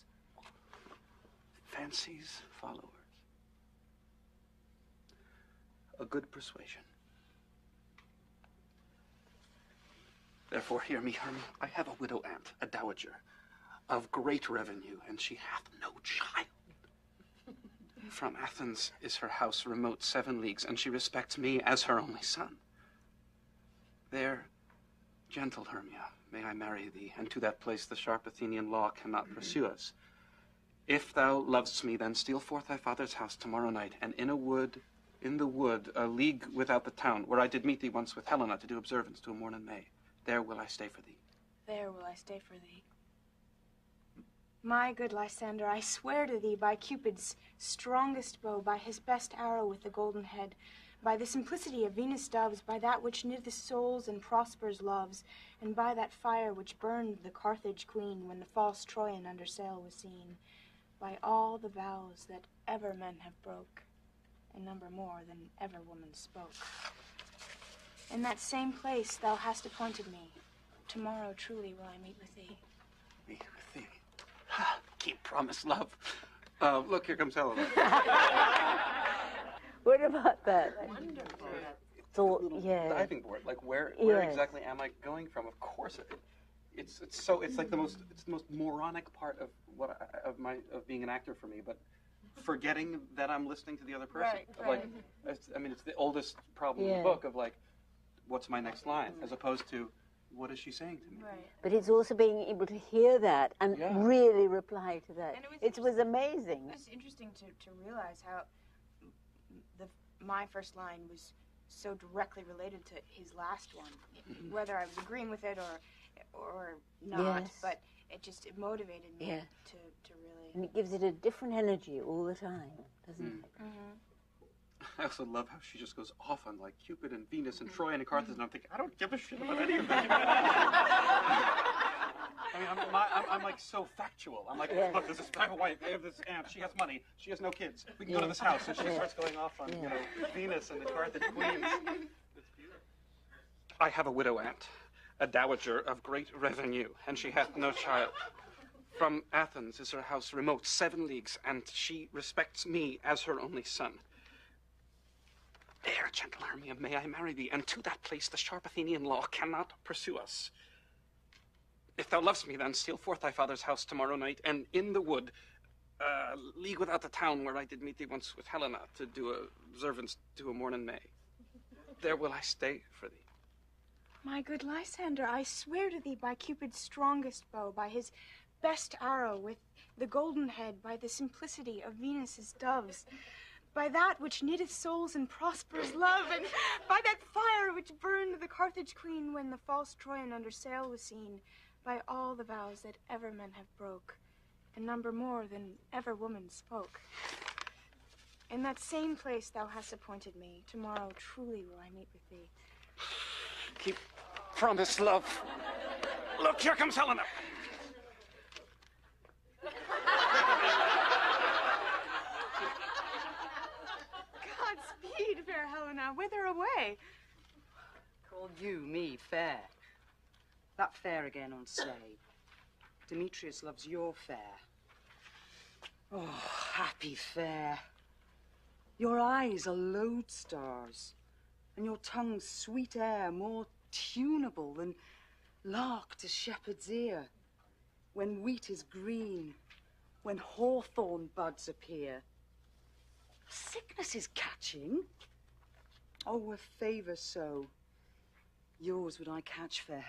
S12: Fancy's followers. A good persuasion. Therefore, hear me, Hermia. I have a widow aunt, a dowager, of great revenue, and she hath no child. From Athens is her house remote 7 leagues, and she respects me as her only son. There, gentle Hermia, may I marry thee, and to that place the sharp Athenian law cannot pursue us. If thou lovest me, then steal forth thy father's house tomorrow night, and in the wood, a league without the town, where I did meet thee once with Helena to do observance to a morn in May. There will I stay for thee.
S15: There will I stay for thee. My good Lysander, I swear to thee by Cupid's strongest bow, by his best arrow with the golden head, by the simplicity of Venus' doves, by that which kniteth souls and prospers loves, and by that fire which burned the Carthage queen when the false Troyan under sail was seen, by all the vows that ever men have broke, and number more than ever woman spoke. In that same place thou hast appointed me. Tomorrow truly will I meet with thee.
S12: Meet with thee. Keep promise, love. Look, here comes Helen.
S2: What about that?
S12: Wonderful.
S2: Thought,
S12: Little diving board. Like where exactly am I going from? Of course, it's like the most moronic part of of being an actor for me, but forgetting that I'm listening to the other person.
S15: Right.
S12: It's the oldest problem in the book of like, what's my next line, as opposed to, what is she saying to me?
S15: Right.
S2: But it's also being able to hear that and really reply to that.
S15: And
S2: it was amazing.
S15: It was interesting to realize how my first line was so directly related to his last one, whether I was agreeing with it or not, but it motivated me to really.
S2: And it gives it a different energy all the time, doesn't it?
S15: Mm-hmm.
S12: I also love how she just goes off on like Cupid and Venus and Troy and Carthage, and I'm thinking, I don't give a shit about any of that. I'm like so factual. I'm like, look, there's this, I have a wife, I have this aunt, she has money, she has no kids. We can go to this house, and she starts going off on Venus and the Carthage queens. I have a widow aunt, a dowager of great revenue, and she hath no child. From Athens is her house remote 7 leagues, and she respects me as her only son. There, gentle Hermia, may I marry thee, and to that place the sharp Athenian law cannot pursue us. If thou lovest me, then steal forth thy father's house tomorrow night, and in the wood, league without the town where I did meet thee once with Helena to do observance to a morn in May. There will I stay for thee.
S15: My good Lysander, I swear to thee by Cupid's strongest bow, by his best arrow with the golden head, by the simplicity of Venus' doves, by that which knitteth souls and prospers love, and by that fire which burned the Carthage queen when the false Troyan under sail was seen, by all the vows that ever men have broke, and number more than ever woman spoke. In that same place thou hast appointed me. Tomorrow truly will I meet with thee.
S12: Keep promise, love. Look, here comes Helena.
S15: Godspeed, fair Helena. Whither away?
S6: Call you me fair? That fair again on say. Demetrius loves your fair. Oh, happy fair. Your eyes are lodestars, and your tongue's sweet air more tunable than lark to shepherd's ear. When wheat is green, when hawthorn buds appear. Sickness is catching. Oh, a favour so. Yours would I catch, fair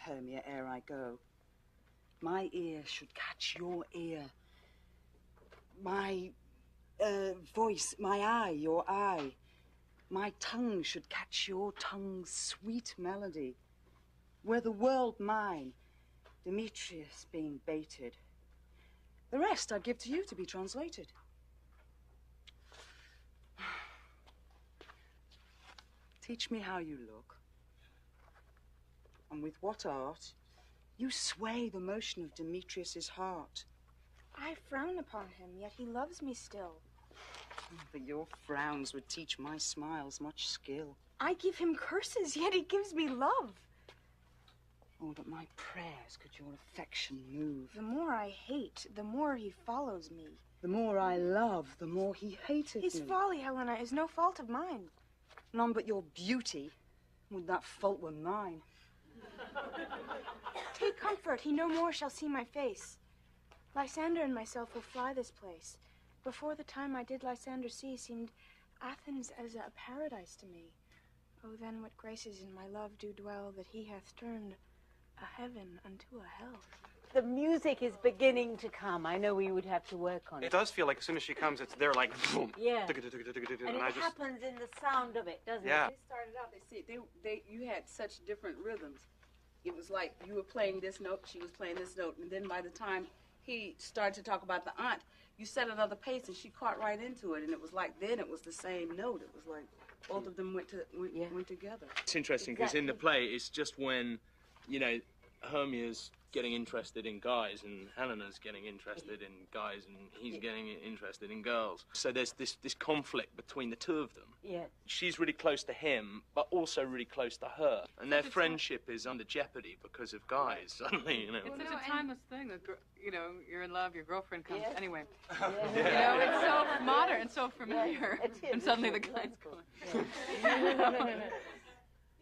S6: Hermia, ere I go. My ear should catch your ear. My voice, my eye, your eye. My tongue should catch your tongue's sweet melody. Were the world mine, Demetrius being baited. The rest I'd give to you to be translated. Teach me how you look. And with what art you sway the motion of Demetrius's heart.
S15: I frown upon him, yet he loves me still.
S6: But your frowns would teach my smiles much skill.
S15: I give him curses, yet he gives me love.
S6: Oh, that my prayers could your affection move.
S15: The more I hate, the more he follows me.
S6: The more I love, the more he hated
S15: His
S6: me.
S15: folly, Helena, is no fault of mine.
S6: None but your beauty. Would that fault were mine.
S15: Take comfort, he no more shall see my face. Lysander and myself will fly this place. Before the time I did Lysander see, seemed Athens as a paradise to me. Oh, then what graces in my love do dwell, that he hath turned a heaven unto a hell.
S2: The music is beginning to come. I know we would have to work on it.
S12: It does feel like as soon as she comes, it's there like boom.
S2: Yeah.
S12: And
S2: And it happens in the sound of it, doesn't
S12: Yeah.
S2: it?
S6: They started out, you had such different rhythms. It was like you were playing this note, she was playing this note, and then by the time he started to talk about the aunt, you set another pace and she caught right into it, and it was like then it was the same note. It was like both of them went together.
S5: It's interesting because in the play, it's just when, you know, Hermia's getting interested in guys and Helena's getting interested in guys and he's getting interested in girls. So there's this conflict between the two of them.
S2: Yeah.
S5: She's really close to him, but also really close to her. And their friendship is under jeopardy because of guys, suddenly, you know.
S9: It's such a timeless thing that, you know, you're in love, your girlfriend comes.
S2: Yes.
S9: Anyway.
S5: Yeah.
S9: You know, it's so modern and so familiar.
S2: It is.
S9: And suddenly the guy's going.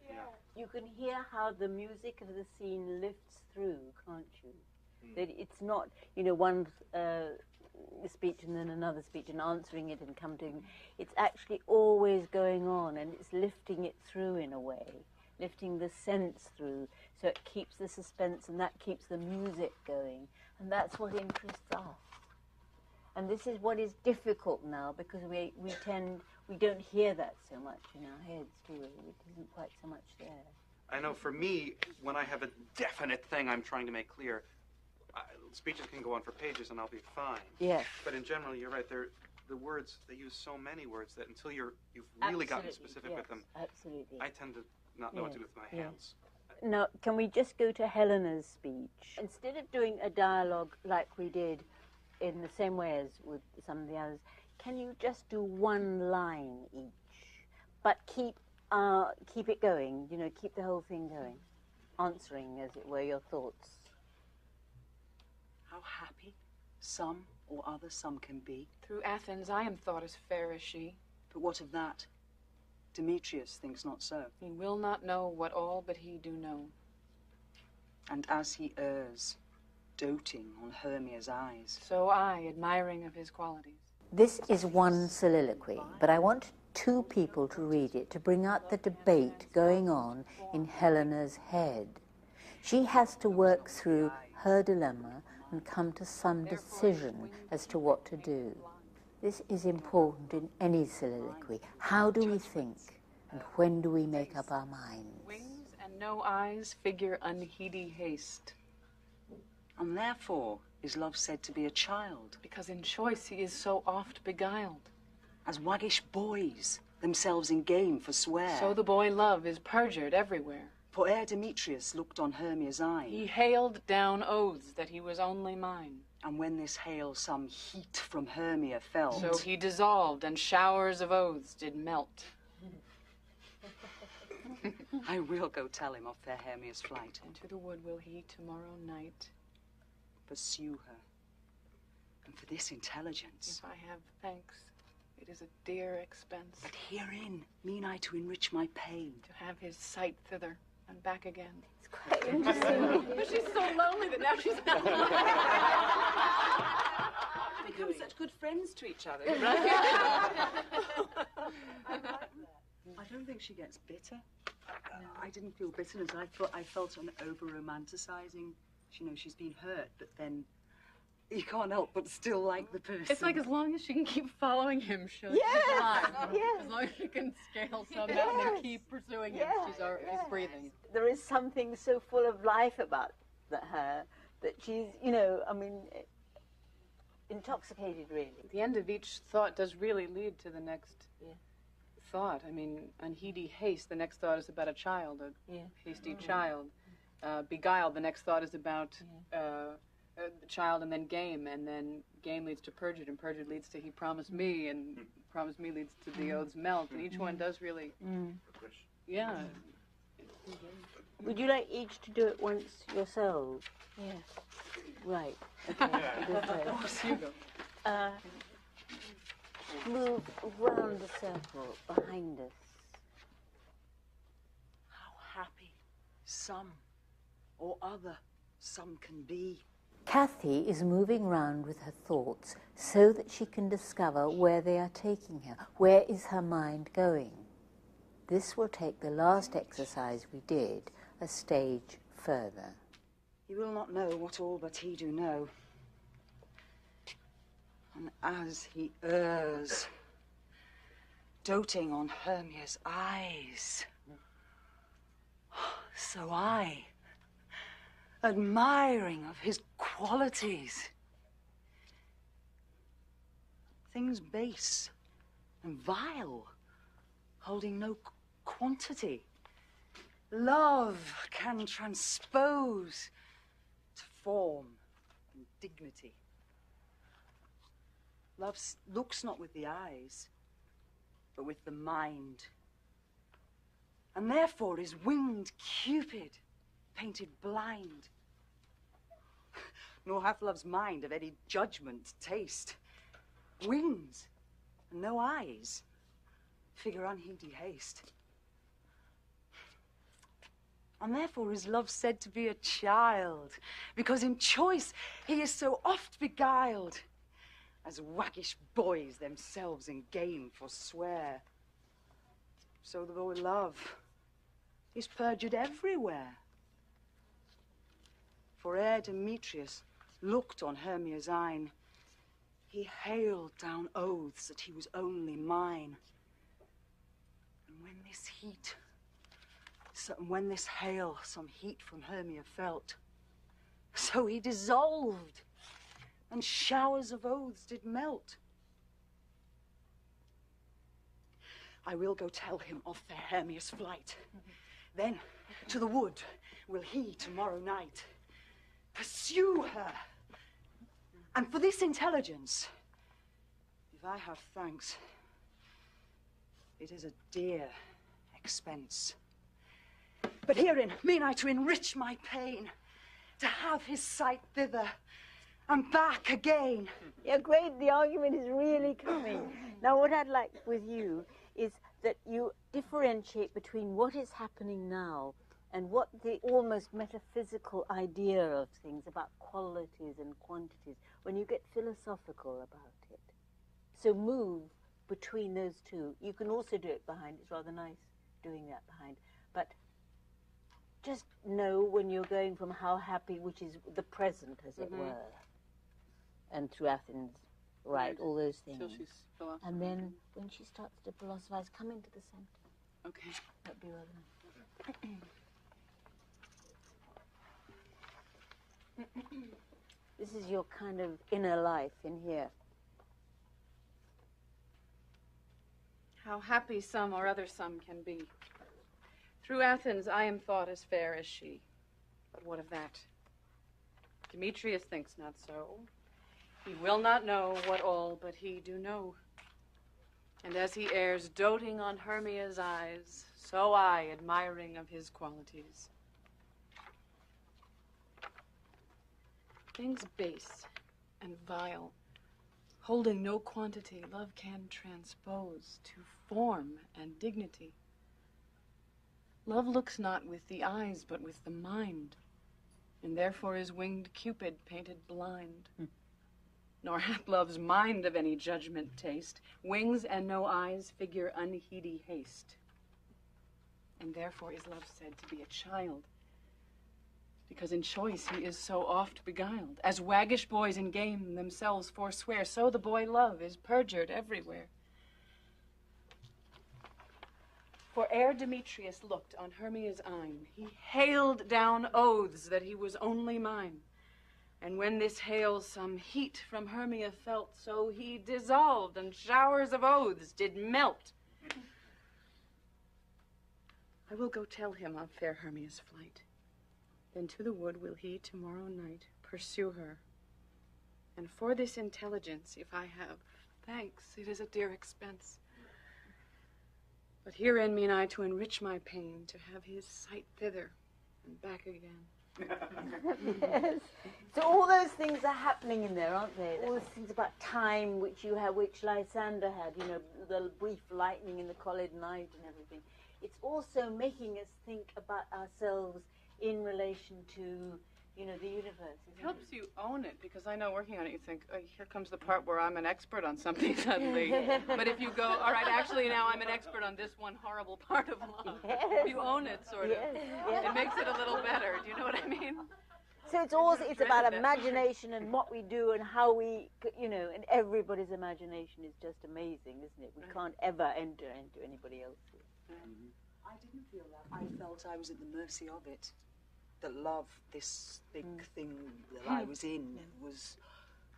S2: No. You can hear how the music of the scene lifts through, can't you? That it's not, you know, one speech and then another speech and answering it and come to... It's actually always going on, and it's lifting it through in a way, lifting the sense through, so it keeps the suspense and that keeps the music going. And that's what interests us. And this is what is difficult now, because we don't hear that so much in our heads, do we? It isn't quite so much there.
S12: I know for me, when I have a definite thing I'm trying to make clear, speeches can go on for pages and I'll be fine.
S2: Yeah.
S12: But in general, you're right. The words, they use so many words that until you've really gotten specific with them,
S2: absolutely.
S12: I tend to not know what to do with my hands.
S2: Now, can we just go to Helena's speech? Instead of doing a dialogue like we did in the same way as with some of the others, can you just do one line each, but keep it going, you know, keep the whole thing going, answering, as it were, your thoughts.
S6: How happy some or other some can be.
S9: Through Athens, I am thought as fair as she.
S6: But what of that? Demetrius thinks not so.
S9: He will not know what all but he do know.
S6: And as he errs, doting on Hermia's eyes.
S9: So I, admiring of his qualities.
S2: This is one soliloquy, but I want two people to read it to bring out the debate going on in Helena's head. She has to work through her dilemma and come to some decision as to what to do. This is important in any soliloquy. How do we think, and when do we make up our minds?
S9: Wings and no eyes figure unheedy haste.
S6: And therefore is love said to be a child?
S9: Because in choice he is so oft beguiled.
S6: As waggish boys, themselves in game forswear.
S9: So the boy love is perjured everywhere.
S6: For ere Demetrius looked on Hermia's eye,
S9: he hailed down oaths that he was only mine.
S6: And when this hail some heat from Hermia felt,
S9: so he dissolved, and showers of oaths did melt.
S6: I will go tell him of fair Hermia's flight.
S9: Into the wood will he tomorrow night
S6: pursue her. And for this intelligence,
S9: if I have thanks, it is a dear expense.
S6: But herein mean I to enrich my pain.
S9: To have his sight thither and back again.
S2: It's quite interesting.
S9: But she's so lonely that now she's not.
S6: Become such good friends to each other. I don't think she gets bitter. I didn't feel bitterness. I felt an over-romanticizing. You know, she's been hurt, but then you can't help but still like the person.
S9: It's like as long as she can keep following him, she'll
S2: Yeah,
S9: she's alive.
S2: yeah.
S9: As long as she can scale some mountain and keep pursuing him, she's breathing.
S2: There is something so full of life about her that she's, you know, I mean, intoxicated, really.
S9: The end of each thought does really lead to the next thought. I mean, unheedy haste, the next thought is about a child, a hasty child. Beguiled, the next thought is about the child, and then game leads to perjured, and perjured leads to he promised me, and promised me leads to the oaths melt, and each one does really, yeah.
S2: Would you like each to do it once yourselves? Yes. Right. Okay.
S9: You go.
S2: Move round the circle behind us.
S6: How happy some or other some can be.
S2: Cathy is moving round with her thoughts so that she can discover where they are taking her. Where is her mind going? This will take the last exercise we did a stage further.
S6: He will not know what all but he do know. And as he errs, doting on Hermia's eyes, so I, admiring of his qualities, things base and vile, holding no quantity, love can transpose to form and dignity. Love looks not with the eyes, but with the mind. And therefore is winged Cupid painted blind. Nor hath love's mind of any judgment, taste. Wings and no eyes, figure unheedy haste. And therefore is love said to be a child, because in choice he is so oft beguiled, as waggish boys themselves in game forswear. So the boy love is perjured everywhere. For ere Demetrius looked on Hermia's eyne, he hailed down oaths that he was only mine. And when this heat, when this hail some heat from Hermia felt, so he dissolved, and showers of oaths did melt. I will go tell him of fair Hermia's flight. Then to the wood will he tomorrow night pursue her. And for this intelligence, if I have thanks, it is a dear expense. But herein mean I to enrich my pain, to have his sight thither and back again.
S2: Yeah, great. The argument is really coming. Now, what I'd like with you is that you differentiate between what is happening now and what the almost metaphysical idea of things about qualities and quantities, when you get philosophical about it. So move between those two. You can also do it behind. It's rather nice doing that behind. But just know when you're going from how happy, which is the present, as it were, and through Athens, right, all those things.
S9: Till she's philosophizing.
S2: And then when she starts to philosophize, come into the center.
S9: Okay.
S2: That'd be rather nice. This is your kind of inner life in here.
S9: How happy some or other some can be. Through Athens I am thought as fair as she. But what of that? Demetrius thinks not so. He will not know what all but he do know. And as he errs, doting on Hermia's eyes, so I, admiring of his qualities. Things base and vile, holding no quantity, love can transpose to form and dignity. Love looks not with the eyes, but with the mind, and therefore is winged Cupid painted blind. Nor hath love's mind of any judgment taste, wings and no eyes figure unheedy haste. And therefore is love said to be a child, Because in choice he is so oft beguiled. As waggish boys in game themselves forswear, so the boy love is perjured everywhere. For ere Demetrius looked on Hermia's eyne, he hailed down oaths that he was only mine. And when this hail some heat from Hermia felt, so he dissolved, and showers of oaths did melt. I will go tell him of fair Hermia's flight. Then to the wood will he tomorrow night pursue her. And for this intelligence, if I have thanks, it is a dear expense. But herein mean I to enrich my pain, to have his sight thither and back again.
S2: Yes. So all those things are happening in there, aren't they? All those things about time which you have, which Lysander had, you know, the brief lightning in the coloured night and everything. It's also making us think about ourselves in relation to, you know, the universe.
S9: It helps you own it, because I know working on it, you think, oh, here comes the part where I'm an expert on something suddenly. But if you go, all right, actually now I'm an expert on this one horrible part of love.
S2: Yes.
S9: You own it, sort of.
S2: Yes. Yes.
S9: It makes it a little better. Do you know what I mean?
S2: So it's also, it's about imagination and what we do and how we, you know, and everybody's imagination is just amazing, isn't it? We can't ever enter into anybody else's.
S16: I didn't feel that. I felt I was at the mercy of it. That love, this big thing that I was in, was,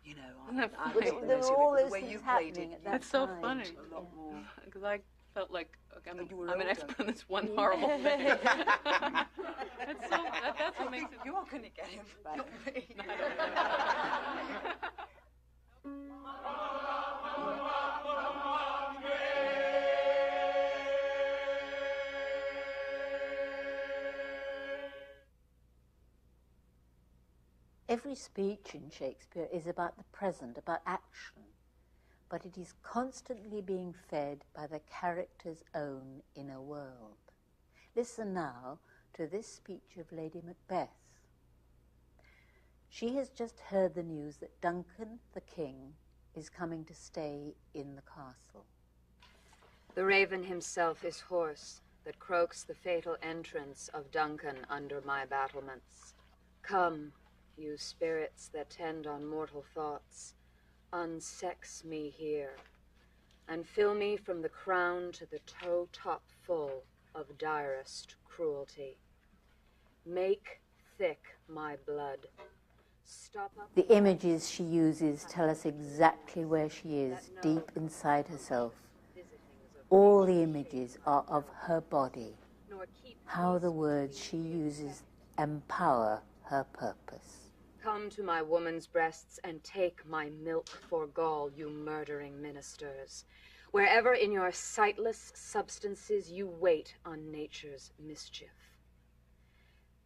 S16: you know, I was at the mercy of it. The way you played it,
S9: That's so funny.
S16: A lot more.
S9: Because I felt like, okay, I'm an expert on this one horrible thing. That's what makes it.
S16: You're going to get him. Not me.
S2: Every speech in Shakespeare is about the present, about action, but it is constantly being fed by the character's own inner world. Listen now to this speech of Lady Macbeth. She has just heard the news that Duncan, the king, is coming to stay in the castle.
S17: The raven himself is hoarse, that croaks the fatal entrance of Duncan under my battlements. Come, you spirits that tend on mortal thoughts, unsex me here, and fill me from the crown to the toe-top full of direst cruelty. Make thick my blood. Stop up.
S2: The images she uses tell us exactly where she is, deep inside herself. All the images are of her body. How the words she uses empower her purpose.
S17: Come to my woman's breasts and take my milk for gall, you murdering ministers. Wherever in your sightless substances you wait on nature's mischief.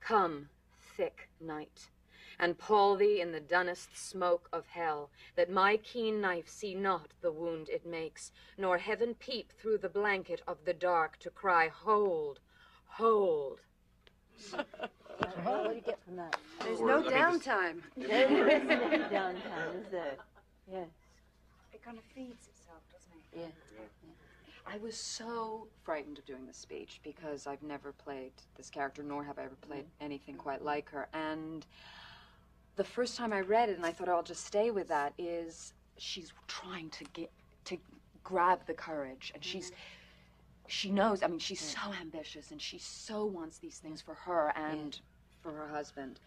S17: Come, thick night, and pall thee in the dunnest smoke of hell, that my keen knife see not the wound it makes, nor heaven peep through the blanket of the dark to cry, hold, hold.
S2: What do you get from that?
S7: There's no downtime.
S2: There isn't any downtime, is there? Yes.
S10: It kind of feeds itself, doesn't it?
S2: Yeah.
S18: I was so frightened of doing this speech because I've never played this character, nor have I ever played anything quite like her. And the first time I read it, and I thought I'll just stay with that, is she's trying to grab the courage, and she knows, I mean, she's so ambitious, and she so wants these things for her and for her husband.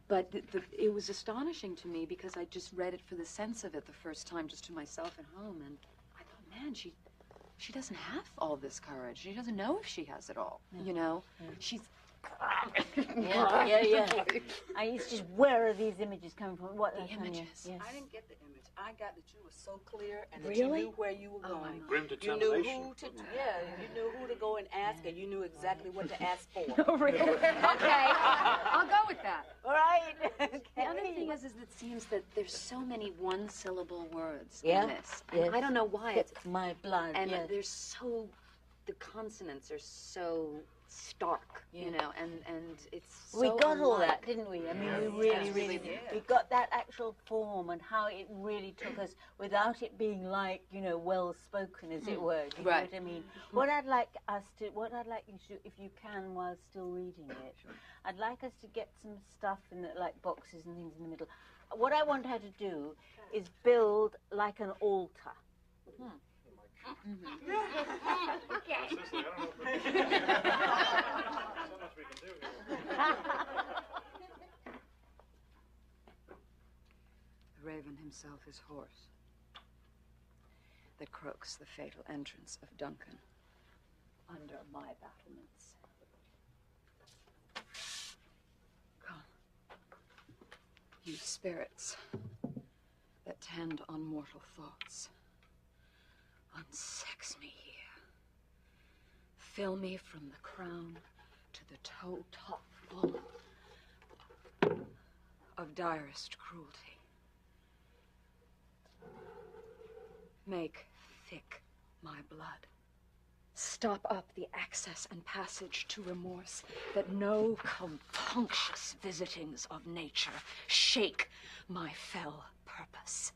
S18: But it was astonishing to me because I just read it for the sense of it the first time, just to myself at home, and I thought, man, she doesn't have all this courage. She doesn't know if she has it all, you know? She's...
S2: Yeah. It's just, where are these images coming from? What
S18: the images?
S2: Yes.
S16: I didn't get the image. I got that you were so clear and that
S18: Really?
S16: you knew where you were going.
S14: Grim
S16: You
S14: determination.
S16: knew who to, you knew who to go and ask, and you knew exactly what to ask for.
S18: No, really? Okay, I'll go with that.
S2: All right. Okay.
S18: The other thing is it seems that there's so many one-syllable words
S2: Yeah.
S18: in this. And I don't know why.
S2: It's my blood.
S18: And
S2: yes.
S18: there's so, the consonants are so
S17: stark, you know, and it's so
S2: We got all
S17: unlike.
S2: that, didn't we? I mean, we really did. We got that actual form and how it really took us without it being like, you know, well spoken, as it were. Do you know what I mean? What I'd like you to do, if you can, while still reading it, I'd like us to get some stuff in the, like boxes and things in the middle. What I want her to do is build like an altar.
S14: Cicely, I don't know if we can so much we can do here.
S18: The raven himself is horse that croaks the fatal entrance of Duncan under my battlements. Come, you spirits that tend on mortal thoughts. Unsex me here. Fill me from the crown to the toe-top full of direst cruelty. Make thick my blood. Stop up the access and passage to remorse, that no compunctious visitings of nature shake my fell purpose.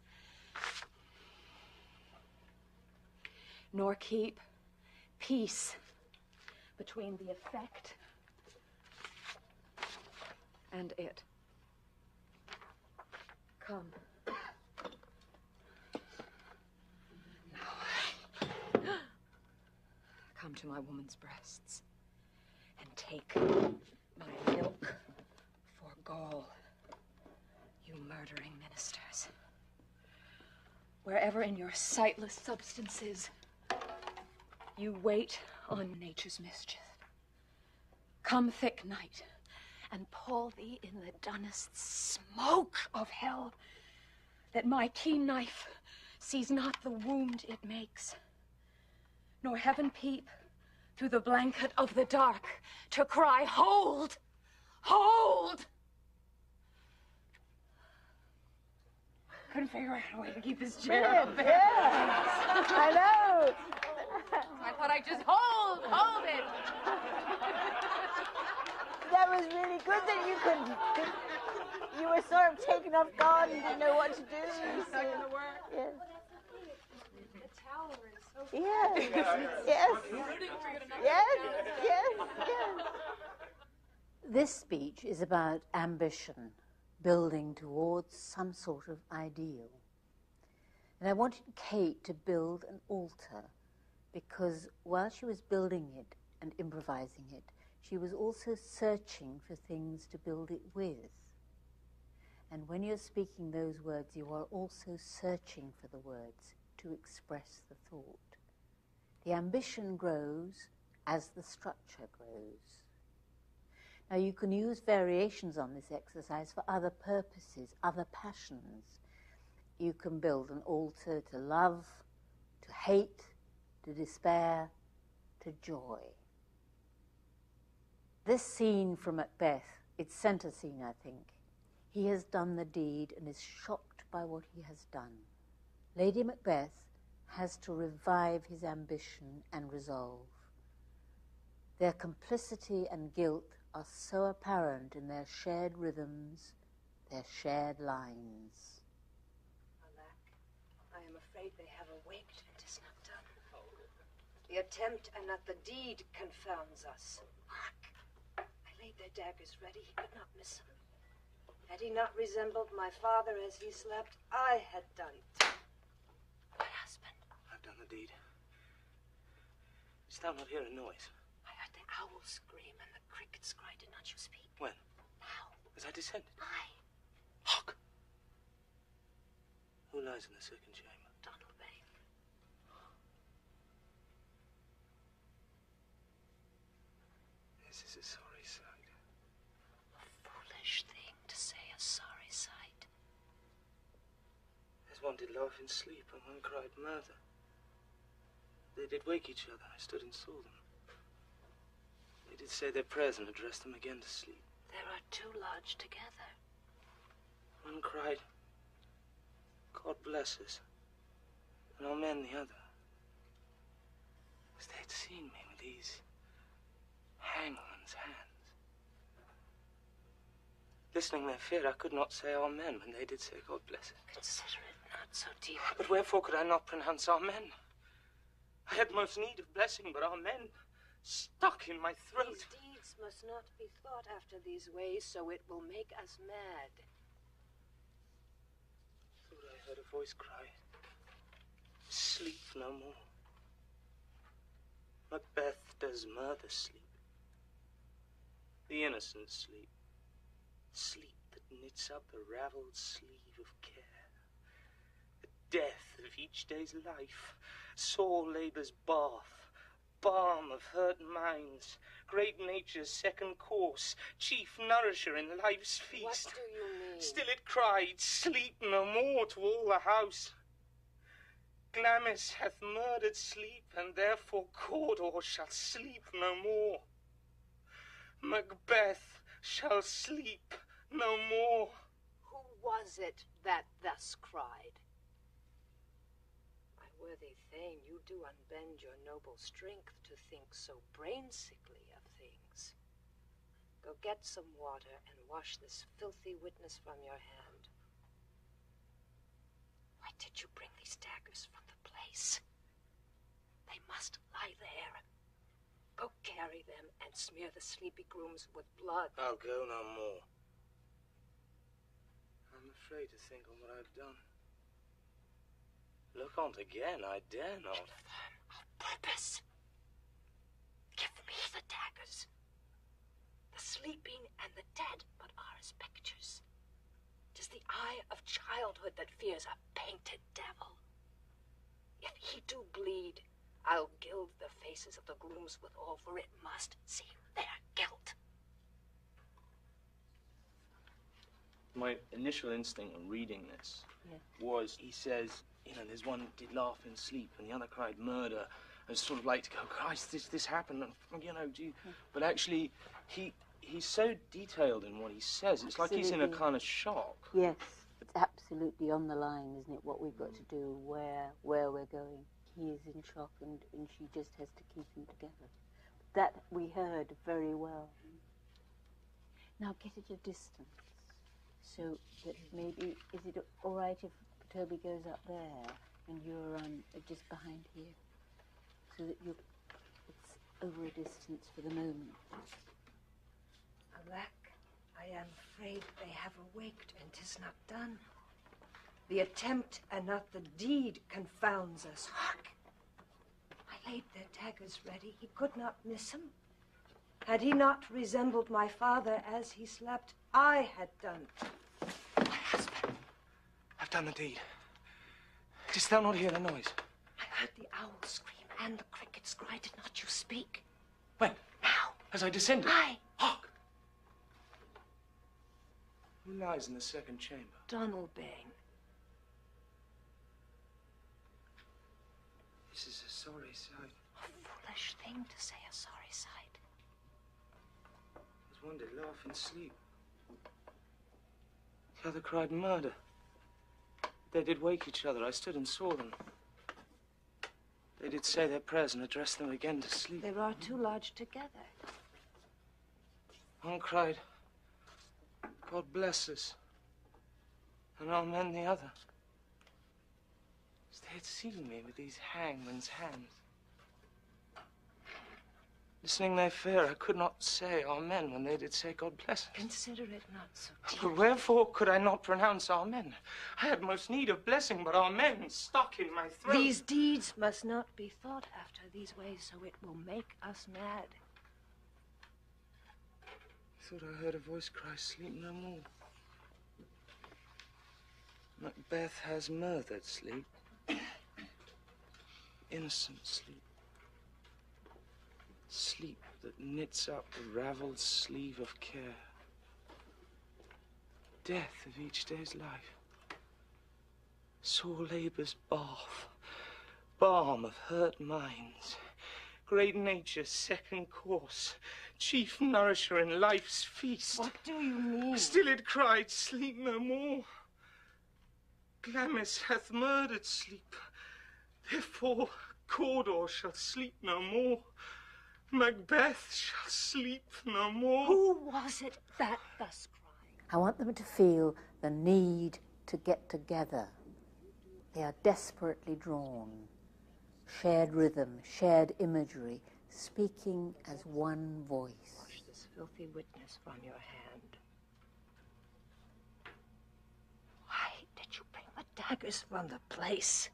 S18: Nor keep peace between the effect and it. Come. Come to my woman's breasts and take my milk for gall, you murdering ministers. Wherever in your sightless substances you wait on nature's mischief. Come, thick night, and pour thee in the dunnest smoke of hell, that my keen knife sees not the wound it makes, nor heaven peep through the blanket of the dark to cry, hold, hold! Couldn't figure out a way to keep his chin up.
S2: Yeah, I know.
S17: I thought I'd just hold it.
S2: That was really good that you were sort of taken off guard and didn't know what to do.
S15: It's not going to work.
S2: Yes.
S15: The tower is so
S2: Yes. Yes. This speech is about ambition, building towards some sort of ideal. And I wanted Kate to build an altar, because while she was building it and improvising it, she was also searching for things to build it with. And when you're speaking those words, you are also searching for the words to express the thought. The ambition grows as the structure grows. Now, you can use variations on this exercise for other purposes, other passions. You can build an altar to love, to hate, to despair, to joy. This scene from Macbeth, it's center scene, I think. He has done the deed and is shocked by what he has done. Lady Macbeth has to revive his ambition and resolve. Their complicity and guilt are so apparent in their shared rhythms, their shared lines.
S19: Alack, I am afraid they have awaked and 'tis not done. The attempt and not the deed confounds us. Hark! I laid their daggers ready, he could not miss them. Had he not resembled my father as he slept, I had done it. My husband.
S5: I've done the deed. Didst thou not hear a noise?
S19: I heard the owl scream and the crickets cry. Did not you speak?
S5: When?
S19: Now.
S5: As I descended?
S19: Aye.
S5: Hark! Who lies in the second chamber? This is a sorry sight.
S19: A foolish thing to say, a sorry sight.
S5: As one did laugh in sleep, and one cried murder. They did wake each other. I stood and saw them. They did say their prayers and addressed them again to sleep.
S19: There are two lodged together.
S5: One cried, God bless us, and amen the other. As they had seen me with these hangman's hands. Listening their fear, I could not say amen when they did say God bless us.
S7: Consider it not so deep.
S5: But wherefore could I not pronounce amen? I had most need of blessing, but amen stuck in my throat.
S7: These deeds must not be thought after these ways, so it will make us mad.
S5: Thought I heard a voice cry, sleep no more. Macbeth does murder sleep. The innocent sleep. Sleep that knits up the ravelled sleeve of care. The death of each day's life. Sore labour's bath. Balm of hurt minds. Great nature's second course. Chief nourisher in life's feast.
S7: What do you mean?
S5: Still it cried, sleep no more to all the house. Glamis hath murdered sleep, and therefore Cawdor shall sleep no more. Macbeth shall sleep no more.
S7: Who was it that thus cried? My worthy Thane, you do unbend your noble strength to think so brain-sickly of things. Go get some water and wash this filthy witness from your hand. Why did you bring these daggers from the place? They must lie there. Go carry them and smear the sleepy grooms with blood.
S5: I'll go no more. I'm afraid to think on what I've done. Look on't again, I dare not.
S7: Infirm of purpose. Give me the daggers. The sleeping and the dead but are as pictures. 'Tis the eye of childhood that fears a painted devil. If he do bleed, I'll gild the faces of the grooms with all, for it must seem their guilt.
S5: My initial instinct on reading this was, he says, you know, there's one did laugh in sleep and the other cried murder. And sort of like to go, Christ, this happened, and, you know, but actually, he's so detailed in what he says. It's like he's in a kind of shock.
S2: Yes, it's absolutely on the line, isn't it, what we've got to do, where we're going. He is in shock, and she just has to keep him together. That we heard very well. Now get at a distance, so that maybe, is it all right if Toby goes up there and you're just behind here, so that it's over a distance for the moment.
S7: Alack, I am afraid they have awaked, and 'tis not done. The attempt and not the deed confounds us. Hark! I laid their daggers ready. He could not miss 'em. Had he not resembled my father as he slept, I had done.
S5: My husband. I've done the deed. Didst thou not hear the noise?
S7: I heard the owl scream and the crickets cry. Did not you speak?
S5: When?
S7: Now.
S5: As I descended?
S7: Aye.
S5: Hark! Who lies in the second chamber?
S7: Donalbain.
S5: This is a sorry sight.
S7: A foolish thing to say, a sorry sight.
S5: As one did laugh in sleep. The other cried murder. They did wake each other. I stood and saw them. They did say their prayers and address them again to sleep.
S7: There are two lodged together.
S5: One cried, God bless us, and amen the other. As they had seen me with these hangman's hands. Listening their fear, I could not say amen when they did say God bless us.
S7: Consider it not so deep.
S5: But wherefore could I not pronounce amen? I had most need of blessing, but amen stuck in my throat.
S7: These deeds must not be thought after these ways, so it will make us mad.
S5: I thought I heard a voice cry, sleep no more. Macbeth has murdered sleep. Innocent sleep. Sleep that knits up the ravelled sleeve of care. Death of each day's life. Sore labour's bath. Balm of hurt minds. Great nature's second course. Chief nourisher in life's feast.
S7: What do you mean?
S5: Still it cried, sleep no more. Glamis hath murdered sleep. Therefore Cawdor shall sleep no more. Macbeth shall sleep no more.
S7: Who was it that thus cried?
S2: I want them to feel the need to get together. They are desperately drawn. Shared rhythm, shared imagery, speaking as one voice.
S7: Wash this filthy witness from your hand. Why did you bring the daggers from the place?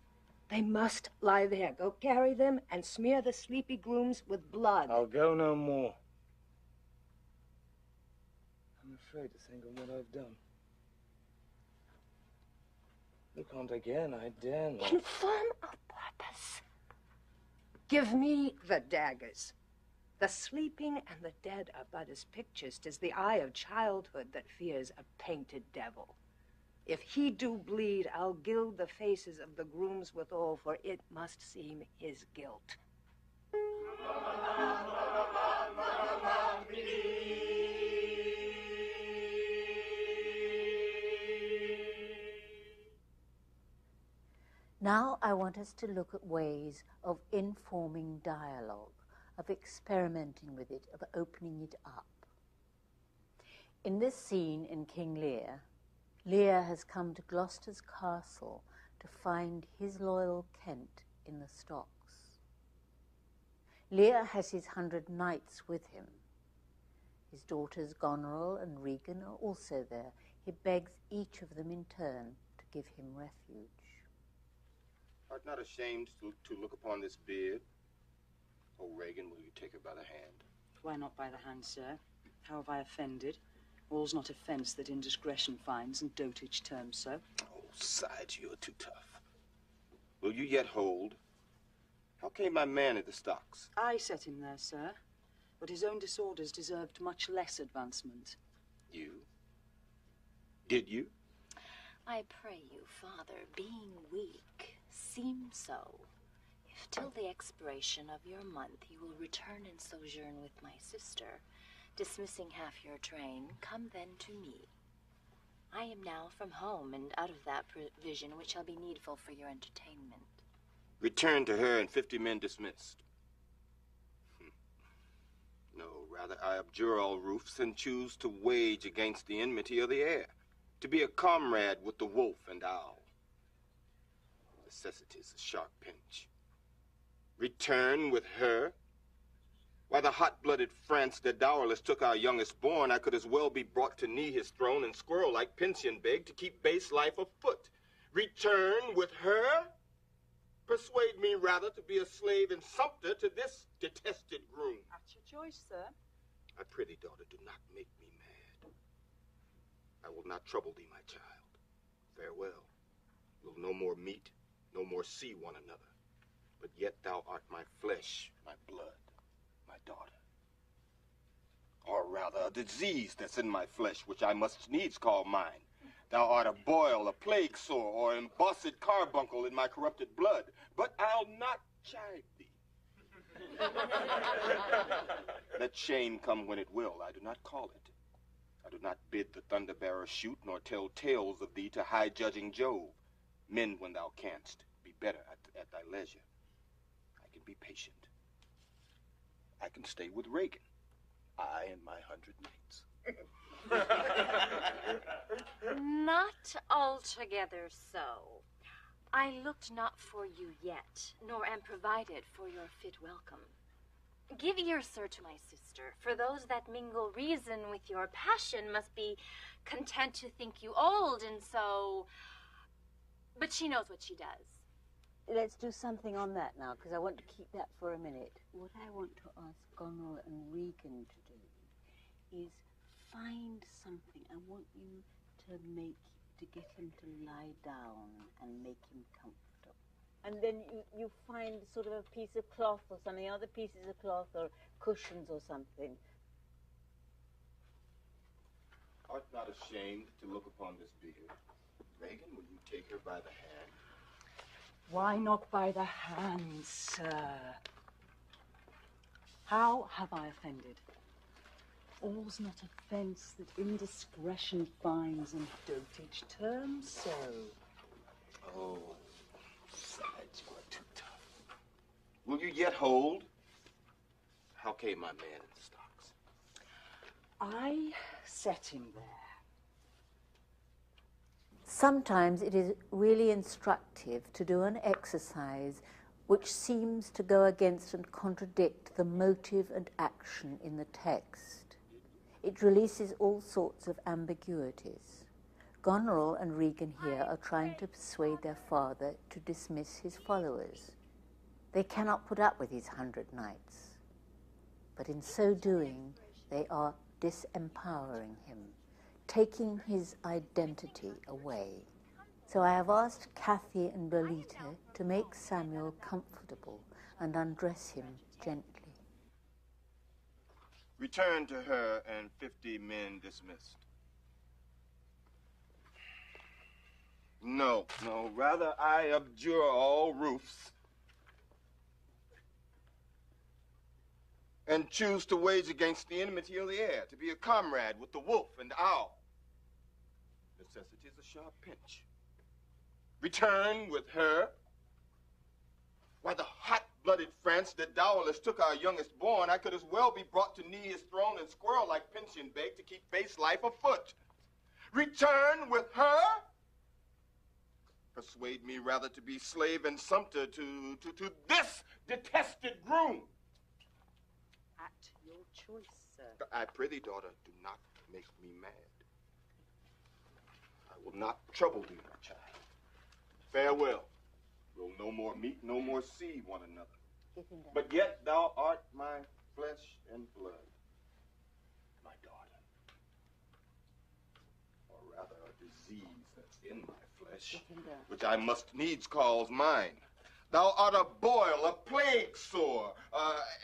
S7: They must lie there. Go carry them and smear the sleepy grooms with blood.
S5: I'll go no more. I'm afraid to think of what I've done. Look on again, I dare not.
S7: Confirm of purpose. Give me the daggers. The sleeping and the dead are but as pictures. 'Tis the eye of childhood that fears a painted devil. If he do bleed, I'll gild the faces of the grooms withal, for it must seem his guilt.
S2: Now I want us to look at ways of informing dialogue, of experimenting with it, of opening it up. In this scene in King Lear, Lear has come to Gloucester's castle to find his loyal Kent in the stocks. Lear has his 100 knights with him. His daughters Goneril and Regan are also there. He begs each of them in turn to give him refuge.
S11: Art not ashamed to look upon this beard? Oh, Regan, will you take her by the hand?
S16: Why not by the hand, sir? How have I offended? All's not offence that indiscretion finds, and dotage terms so.
S11: Oh, sides, you are too tough. Will you yet hold? How came my man at the stocks?
S16: I set him there, sir, but his own disorders deserved much less advancement.
S11: You? Did you?
S20: I pray you, Father, being weak, seem so. If till the expiration of your month you will return and sojourn with my sister, dismissing half your train, come then to me. I am now from home, and out of that provision which shall be needful for your entertainment.
S11: Return to her and 50 men dismissed. No, rather I abjure all roofs and choose to wage against the enmity of the air, to be a comrade with the wolf and owl. Necessity's a sharp pinch. Return with her? Why, the hot-blooded France, the dowerless, took our youngest born. I could as well be brought to knee his throne and squirrel like pension beg to keep base life afoot. Return with her? Persuade me rather to be a slave and sumpter to this detested groom.
S16: At your choice, sir.
S11: I prithee, daughter, do not make me mad. I will not trouble thee, my child. Farewell. We'll no more meet, no more see one another. But yet thou art my flesh, my blood, my daughter. Or rather, a disease that's in my flesh, which I must needs call mine. Thou art a boil, a plague sore, or embossed carbuncle in my corrupted blood. But I'll not chide thee. Let shame come when it will, I do not call it. I do not bid the thunder-bearer shoot, nor tell tales of thee to high-judging Jove. Mend when thou canst, be better at thy leisure. I can be patient. I can stay with Regan, I and my 100 knights.
S20: Not altogether so. I looked not for you yet, nor am provided for your fit welcome. Give ear, sir, to my sister, for those that mingle reason with your passion must be content to think you old, and so... But she knows what she does.
S2: Let's do something on that now, because I want to keep that for a minute. What I want to ask Goneril and Regan to do is find something. I want you to get him to lie down and make him comfortable. And then you find sort of a piece of cloth or something, other pieces of cloth or cushions or something.
S11: Art not ashamed to look upon this beard? Regan, will you take her by the hand?
S16: Why not by the hand, sir? How have I offended? All's not offence that indiscretion finds, and dotage terms so.
S11: Oh, besides, you are too tough. Will you yet hold? How came my man in the stocks?
S16: I set him there.
S2: Sometimes it is really instructive to do an exercise which seems to go against and contradict the motive and action in the text. It releases all sorts of ambiguities. Goneril and Regan here are trying to persuade their father to dismiss his followers. They cannot put up with his 100 knights. But in so doing, they are disempowering him, taking his identity away. So I have asked Cathy and Lolita to make Samuel comfortable and undress him gently.
S11: Return to her and 50 men dismissed. No, rather I abjure all roofs and choose to wage against the enmity of the air, to be a comrade with the wolf and the owl. Necessity is a sharp pinch. Return with her. Why, the hot-blooded France that dowerless took our youngest born, I could as well be brought to knee his throne and squirrel like pension bake to keep base life afoot. Return with her. Persuade me rather to be slave and sumpter to this detested groom.
S16: At your choice, sir.
S11: I prithee, daughter, do not make me mad. I will not trouble thee, my child. Farewell. We'll no more meet, no more see one another. But yet thou art my flesh and blood, my daughter. Or rather, a disease that's in my flesh, which I must needs call mine. Thou art a boil, a plague sore,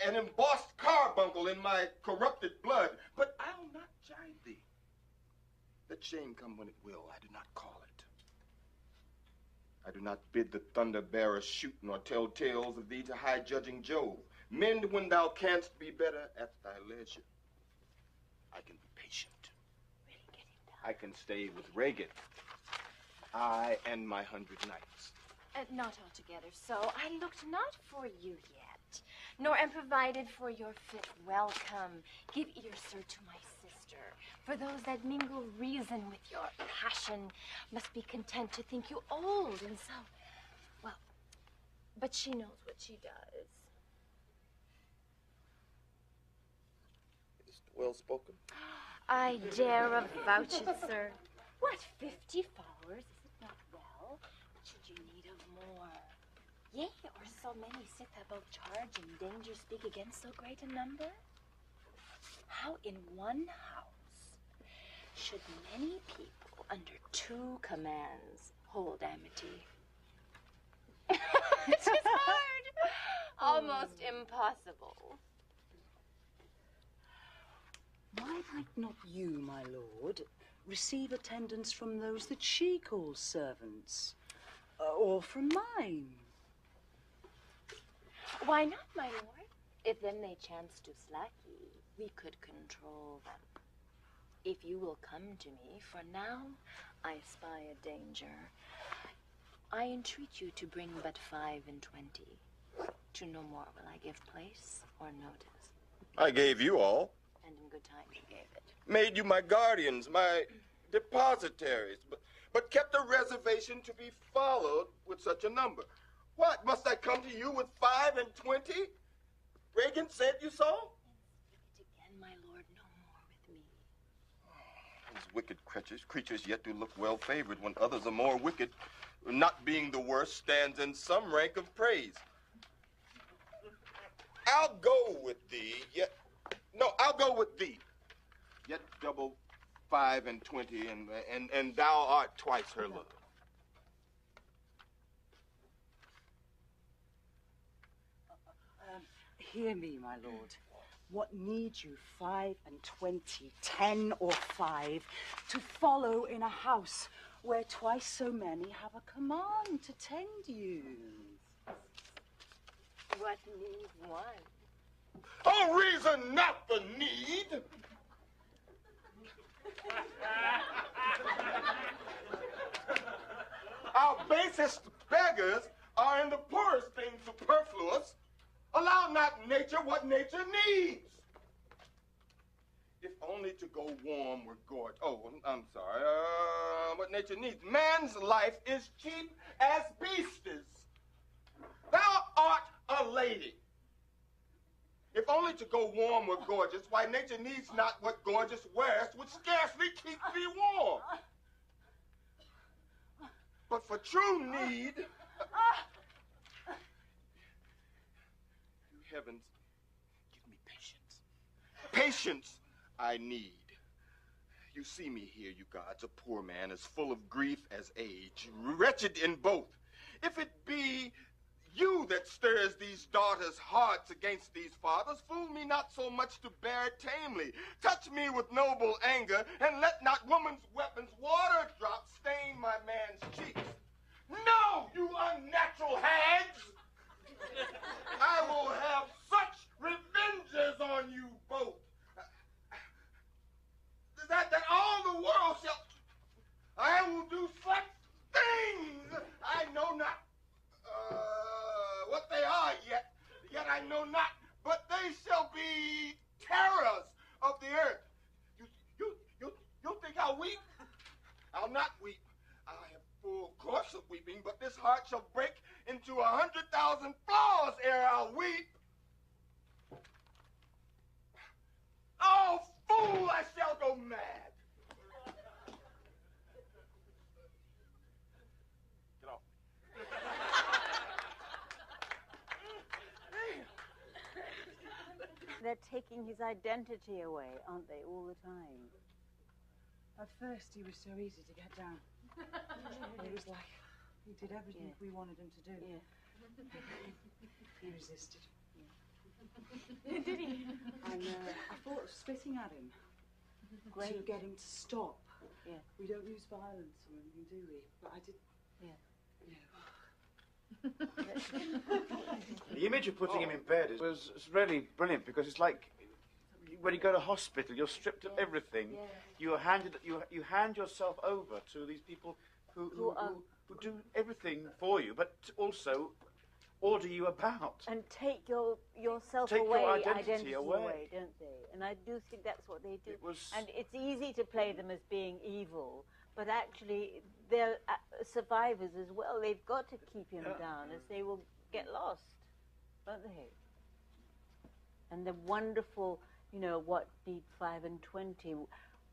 S11: an embossed carbuncle in my corrupted blood. But I'll not chide thee. Let shame come when it will, I do not call it. I do not bid the thunder-bearer shoot, nor tell tales of thee to high-judging Jove. Mend when thou canst be better at thy leisure. I can be patient. I can stay with Regan. I and my 100 knights.
S20: Not altogether so. I looked not for you yet, nor am provided for your fit welcome. Give ear, sir, to my sister. For those that mingle reason with your passion must be content to think you old and so, well, but she knows what she does.
S11: It is well spoken.
S20: I dare avouch it, sir. What, 50 followers? Is it not well? Should you need of more? Yea, or so many sit above charge and danger speak against so great a number? How in one house should many people under 2 commands hold amity? It is hard, almost impossible.
S16: Why might not you, my lord, receive attendance from those that she calls servants, or from mine?
S20: Why not, my lord? If then they chance to slack ye, we could control them. If you will come to me, for now I spy a danger. I entreat you to bring but 5 and 20. To no more will I give place or notice.
S11: I gave you all.
S20: And in good time you gave it.
S11: Made you my guardians, my depositaries, but kept a reservation to be followed with such a number. What, must I come to you with 5 and 20? Regan said you so?
S20: Speak it again, my lord, no more with me.
S11: These wicked creatures yet do look well favored when others are more wicked. Not being the worst stands in some rank of praise. I'll go with thee, yet... No, I'll go with thee. Yet double 5 and 20, and thou art twice her love.
S16: Hear me, my lord. What need you 5 and 20, 10 or 5, to follow in a house where twice so many have a command to tend you?
S20: What need one?
S11: Oh, reason not the need. Our basest beggars are in the poorest things superfluous. Allow
S21: tell not nature what nature needs. If only to go warm were gorgeous. Oh, I'm sorry. What nature needs. Man's life is cheap as beasties. Thou art a lady. If only to go warm were gorgeous, why nature needs not what gorgeous wearest would scarcely keep thee warm. But for true need, you heavens, give me patience. Patience I need. You see me here, you gods, a poor man, as full of grief as age, wretched in both. If it be you that stirs these daughters' hearts against these fathers, fool me not so much to bear it tamely. Touch me with noble anger, and let not woman's weapons water drops stain my man's cheeks. No, you unnatural hags! I will have such revenges on you both. That all the world shall... I will do such things I know not what they are yet I know not, but they shall be terrors of the earth. You think I'll weep? I'll not weep. I have full course of weeping, but this heart shall break into 100,000 flaws ere I'll weep. Oh, fool, I shall go mad. Get off.
S2: They're taking his identity away, aren't they, all the time?
S16: At first, he was so easy to get down. It was like he did everything we wanted him to do. Yeah. He resisted. Yeah.
S2: Did he?
S16: And I thought of spitting at him to get him to stop.
S2: Yeah.
S16: We don't use violence or anything, do we? But I did.
S2: Yeah.
S8: The image of putting him in bed was really brilliant, because it's like when you go to hospital, you're stripped of everything.
S2: Yeah.
S8: You hand yourself over to these people who do everything for you, but also order you about.
S2: And take yourself
S8: Take
S2: away,
S8: your identity away.
S2: don't they? And I do think that's what they do.
S8: It was...
S2: And it's easy to play them as being evil, but actually they're survivors as well. They've got to keep him down, as they will get lost, won't they? And the wonderful, what need 5 and 20,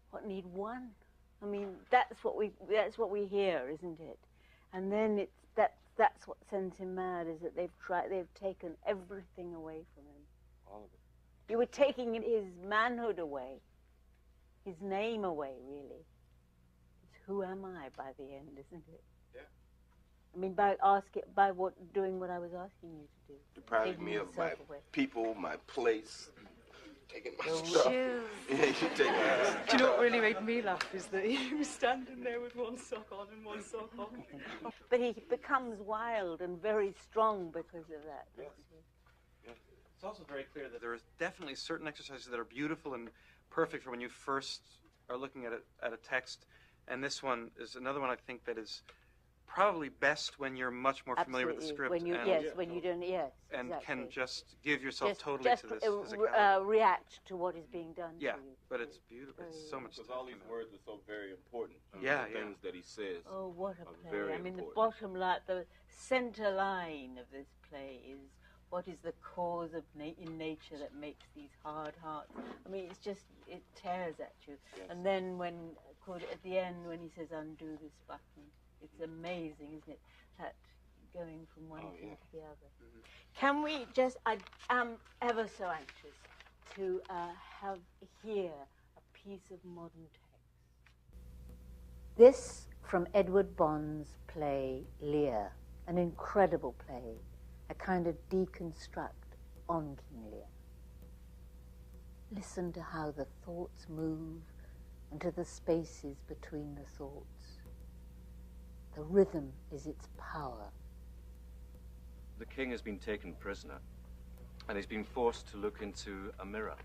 S2: what need 1? I mean, that's what we hear, isn't it? And then that's what sends him mad, is that they've taken everything away from him.
S21: All of it.
S2: You were taking his manhood away, his name away, really. It's who am I by the end, isn't it?
S21: Yeah.
S2: I mean, doing what I was asking you to do.
S21: Depriving me of my people, my place, taking my
S2: Your
S21: stuff.
S2: shoes.
S21: Yeah, you take my stuff.
S16: Do you know what really made me laugh is that he was standing there with one sock on and one sock off.
S2: But he becomes wild and very strong because of that.
S12: Yes. Yeah. It's also very clear that there are definitely certain exercises that are beautiful and perfect for when you first are looking at a text, and this one is another one I think that is probably best when you're much more familiar with the script.
S2: When you don't,
S12: and
S2: exactly.
S12: can just give yourself totally to this as a
S2: react to what is being done.
S12: Yeah,
S2: to you.
S12: but it's beautiful. It's so much.
S21: Because all these words are so very important.
S12: Yeah,
S21: the things that he says.
S2: Oh, what a play!
S21: Very
S2: I mean,
S21: important.
S2: the bottom line, the center line of this play is what is the cause of in nature that makes these hard hearts. I mean, it's just it tears at you.
S21: Yes.
S2: And then at the end when he says undo this button. It's amazing, isn't it? That going from one thing to the other.
S21: Mm-hmm.
S2: Can we just, I am ever so anxious to have here a piece of modern text. This from Edward Bond's play Lear, an incredible play, a kind of deconstruct on King Lear. Listen to how the thoughts move and to the spaces between the thoughts. The rhythm is its power.
S13: The king has been taken prisoner, and he's been forced to look into a mirror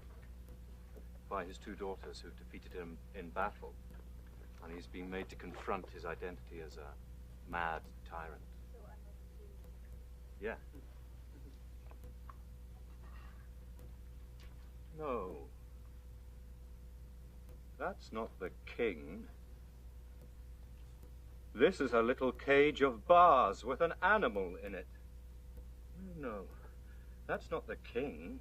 S13: by his 2 daughters who defeated him in battle, and he's been made to confront his identity as a mad tyrant. Yeah. That's not the king. This is a little cage of bars with an animal in it. No, that's not the king.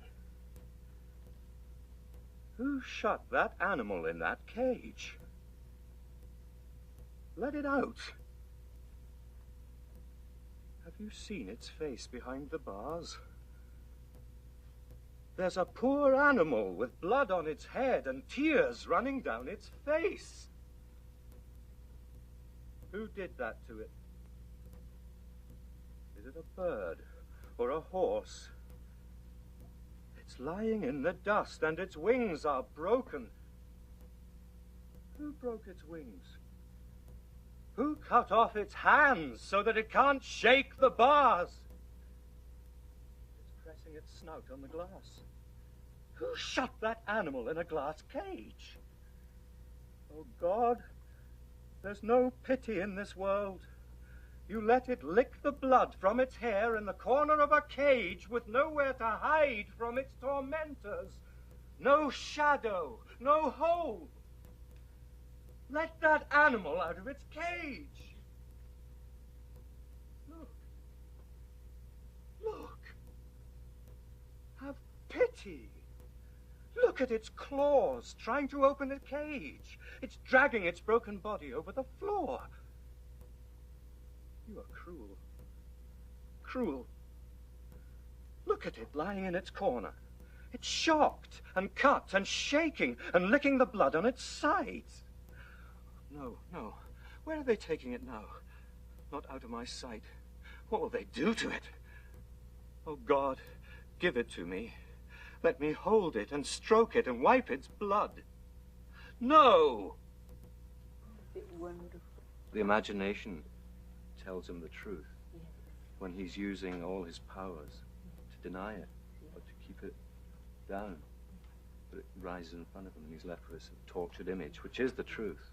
S13: Who shut that animal in that cage? Let it out. Have you seen its face behind the bars? There's a poor animal with blood on its head and tears running down its face. Who did that to it? Is it a bird or a horse? It's lying in the dust and its wings are broken. Who broke its wings? Who cut off its hands so that it can't shake the bars? It's pressing its snout on the glass. Who shut that animal in a glass cage? Oh, God, there's no pity in this world. You let it lick the blood from its hair in the corner of a cage with nowhere to hide from its tormentors. No shadow, no hole. Let that animal out of its cage. Look. Look. Have pity. Look at its claws trying to open the cage. It's dragging its broken body over the floor. You are cruel. Cruel. Look at it lying in its corner. It's shocked and cut and shaking and licking the blood on its sides. No, no. Where are they taking it now? Not out of my sight. What will they do to it? Oh, God, give it to me. Let me hold it and stroke it and wipe its blood. No!
S2: It's wonderful.
S13: The imagination tells him the truth when he's using all his powers to deny it or to keep it down. But it rises in front of him and he's left with this tortured image, which is the truth.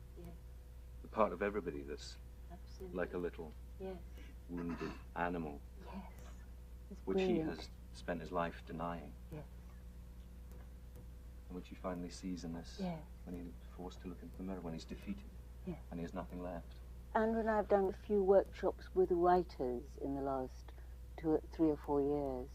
S13: The part of everybody that's like a little wounded animal, which he has spent his life denying. And which he finally sees in this when he's forced to look into the mirror, when he's defeated and he has nothing left.
S2: Andrew and I have done a few workshops with writers in the last 3 or 4 years.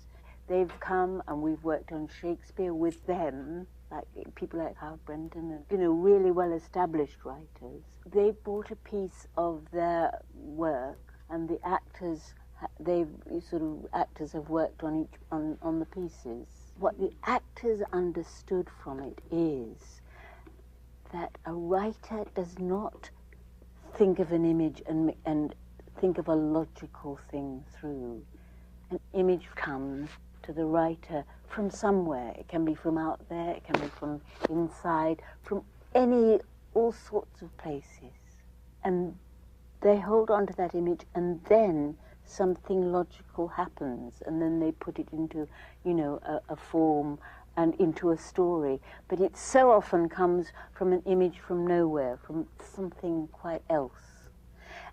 S2: They've come and we've worked on Shakespeare with them, like people like Brenton and, you know, really well-established writers. They brought a piece of their work and the actors, actors have worked on on the pieces. What the actors understood from it is that a writer does not think of an image and think of a logical thing through. An image comes to the writer from somewhere. It can be from out there, it can be from inside, from all sorts of places. And they hold on to that image and then something logical happens and then they put it into, you know, a form and into a story. But it so often comes from an image from nowhere, from something quite else.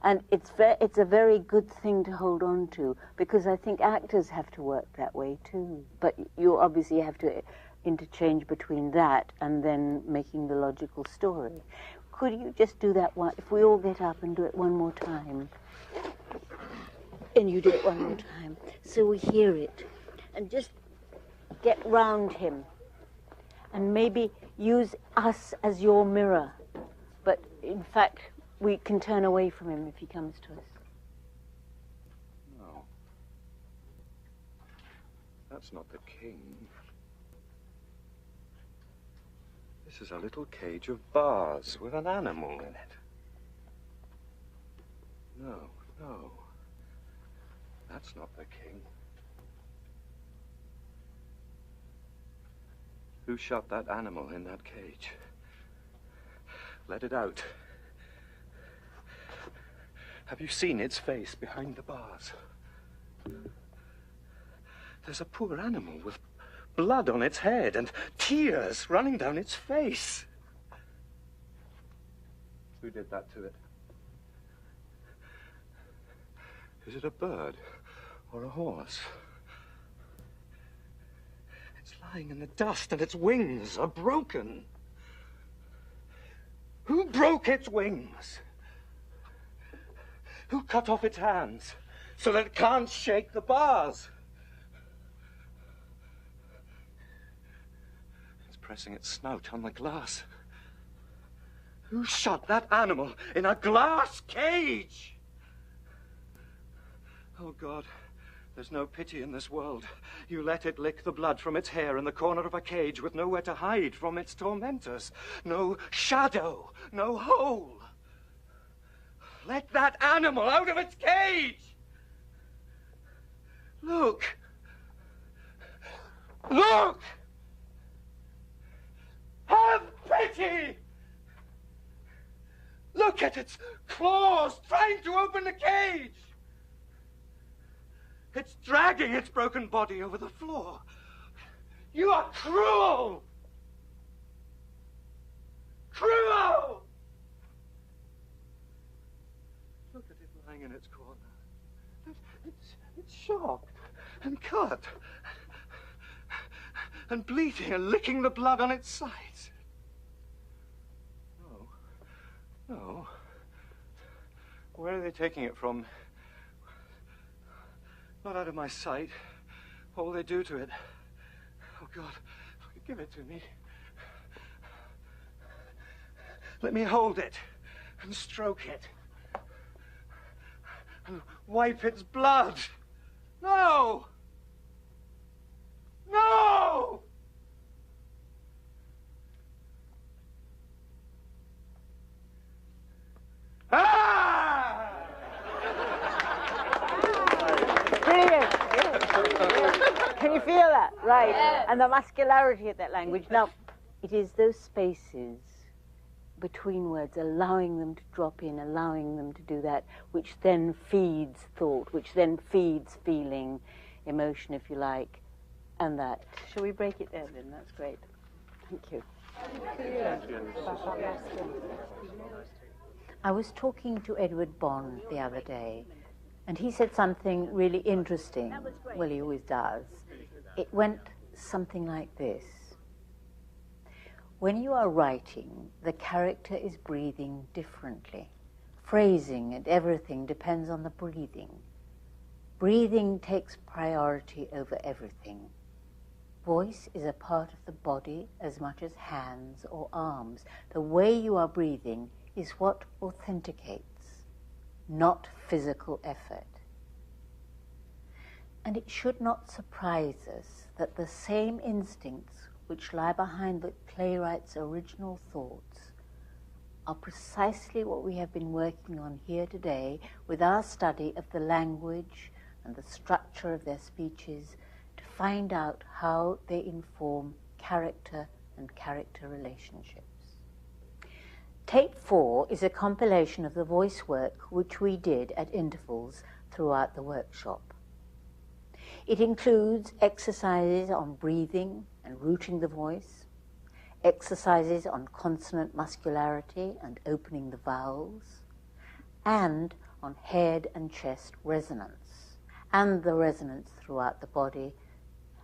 S2: And it's a very good thing to hold on to, because I think actors have to work that way too. But you obviously have to interchange between that and then making the logical story. Could you just do that one, if we all get up and do it one more time? And you do it one more time, so we hear it. And just get round him. And maybe use us as your mirror. But in fact, we can turn away from him if he comes to us.
S13: No. That's not the king. This is a little cage of bars with an animal in it. No, no. That's not the king. Who shot that animal in that cage? Let it out. Have you seen its face behind the bars? There's a poor animal with blood on its head and tears running down its face. Who did that to it? Is it a bird or a horse? It's lying in the dust and its wings are broken.
S1: broke its wings? Who cut off its hands so that it can't shake the bars? It's pressing its snout on the glass. Who shut that animal in a glass cage? Oh, God, there's no pity in this world. You let it lick the blood from its hair in the corner of a cage with nowhere to hide from its tormentors. No shadow, no hole. Let that animal out of its cage! Look! Look! Have pity! Look at its claws trying to open the cage! It's dragging its broken body over the floor. You are cruel! Cruel! Look at it lying in its corner. It's shocked and cut and bleeding and licking the blood on its sides. No. Where are they taking it from? Not out of my sight. What will they do to it? Oh, God, give it to me. Let me hold it and stroke it and wipe its blood. No! No! Ah!
S2: Brilliant. Can you feel that? Right. Yeah. And the muscularity of that language. Now, it is those spaces between words, allowing them to drop in, allowing them to do that, which then feeds thought, which then feeds feeling, emotion, if you like, and that. Shall we break it there, then? That's great. Thank you. I was talking to Edward Bond the other day, and he said something really interesting. Well, he always does. It went something like this. When you are writing, the character is breathing differently. Phrasing and everything depends on the breathing. Breathing takes priority over everything. Voice is a part of the body as much as hands or arms. The way you are breathing is what authenticates, not physical effort. And it should not surprise us that the same instincts which lie behind the playwright's original thoughts are precisely what we have been working on here today with our study of the language and the structure of their speeches to find out how they inform character and character relationships. Tape 4 is a compilation of the voice work which we did at intervals throughout the workshop. It includes exercises on breathing and rooting the voice, exercises on consonant muscularity and opening the vowels, and on head and chest resonance, and the resonance throughout the body.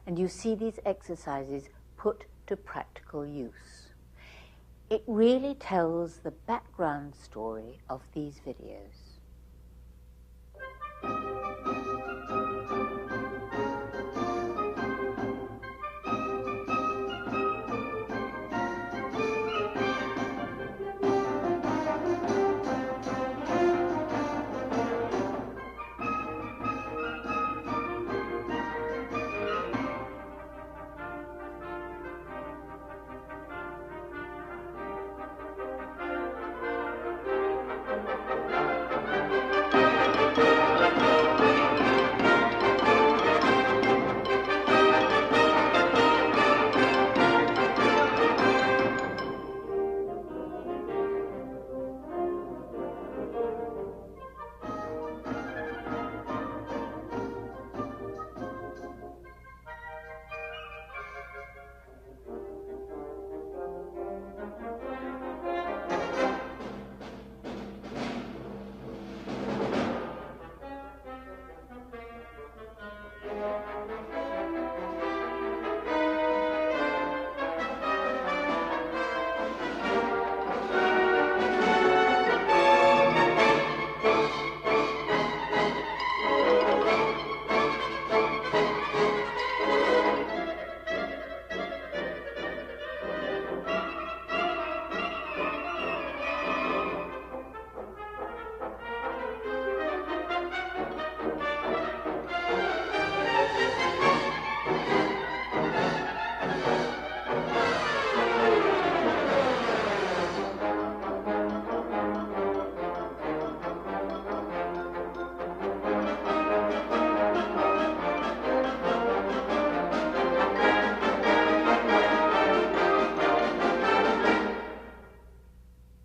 S2: And you see these exercises put to practical use. It really tells the background story of these videos.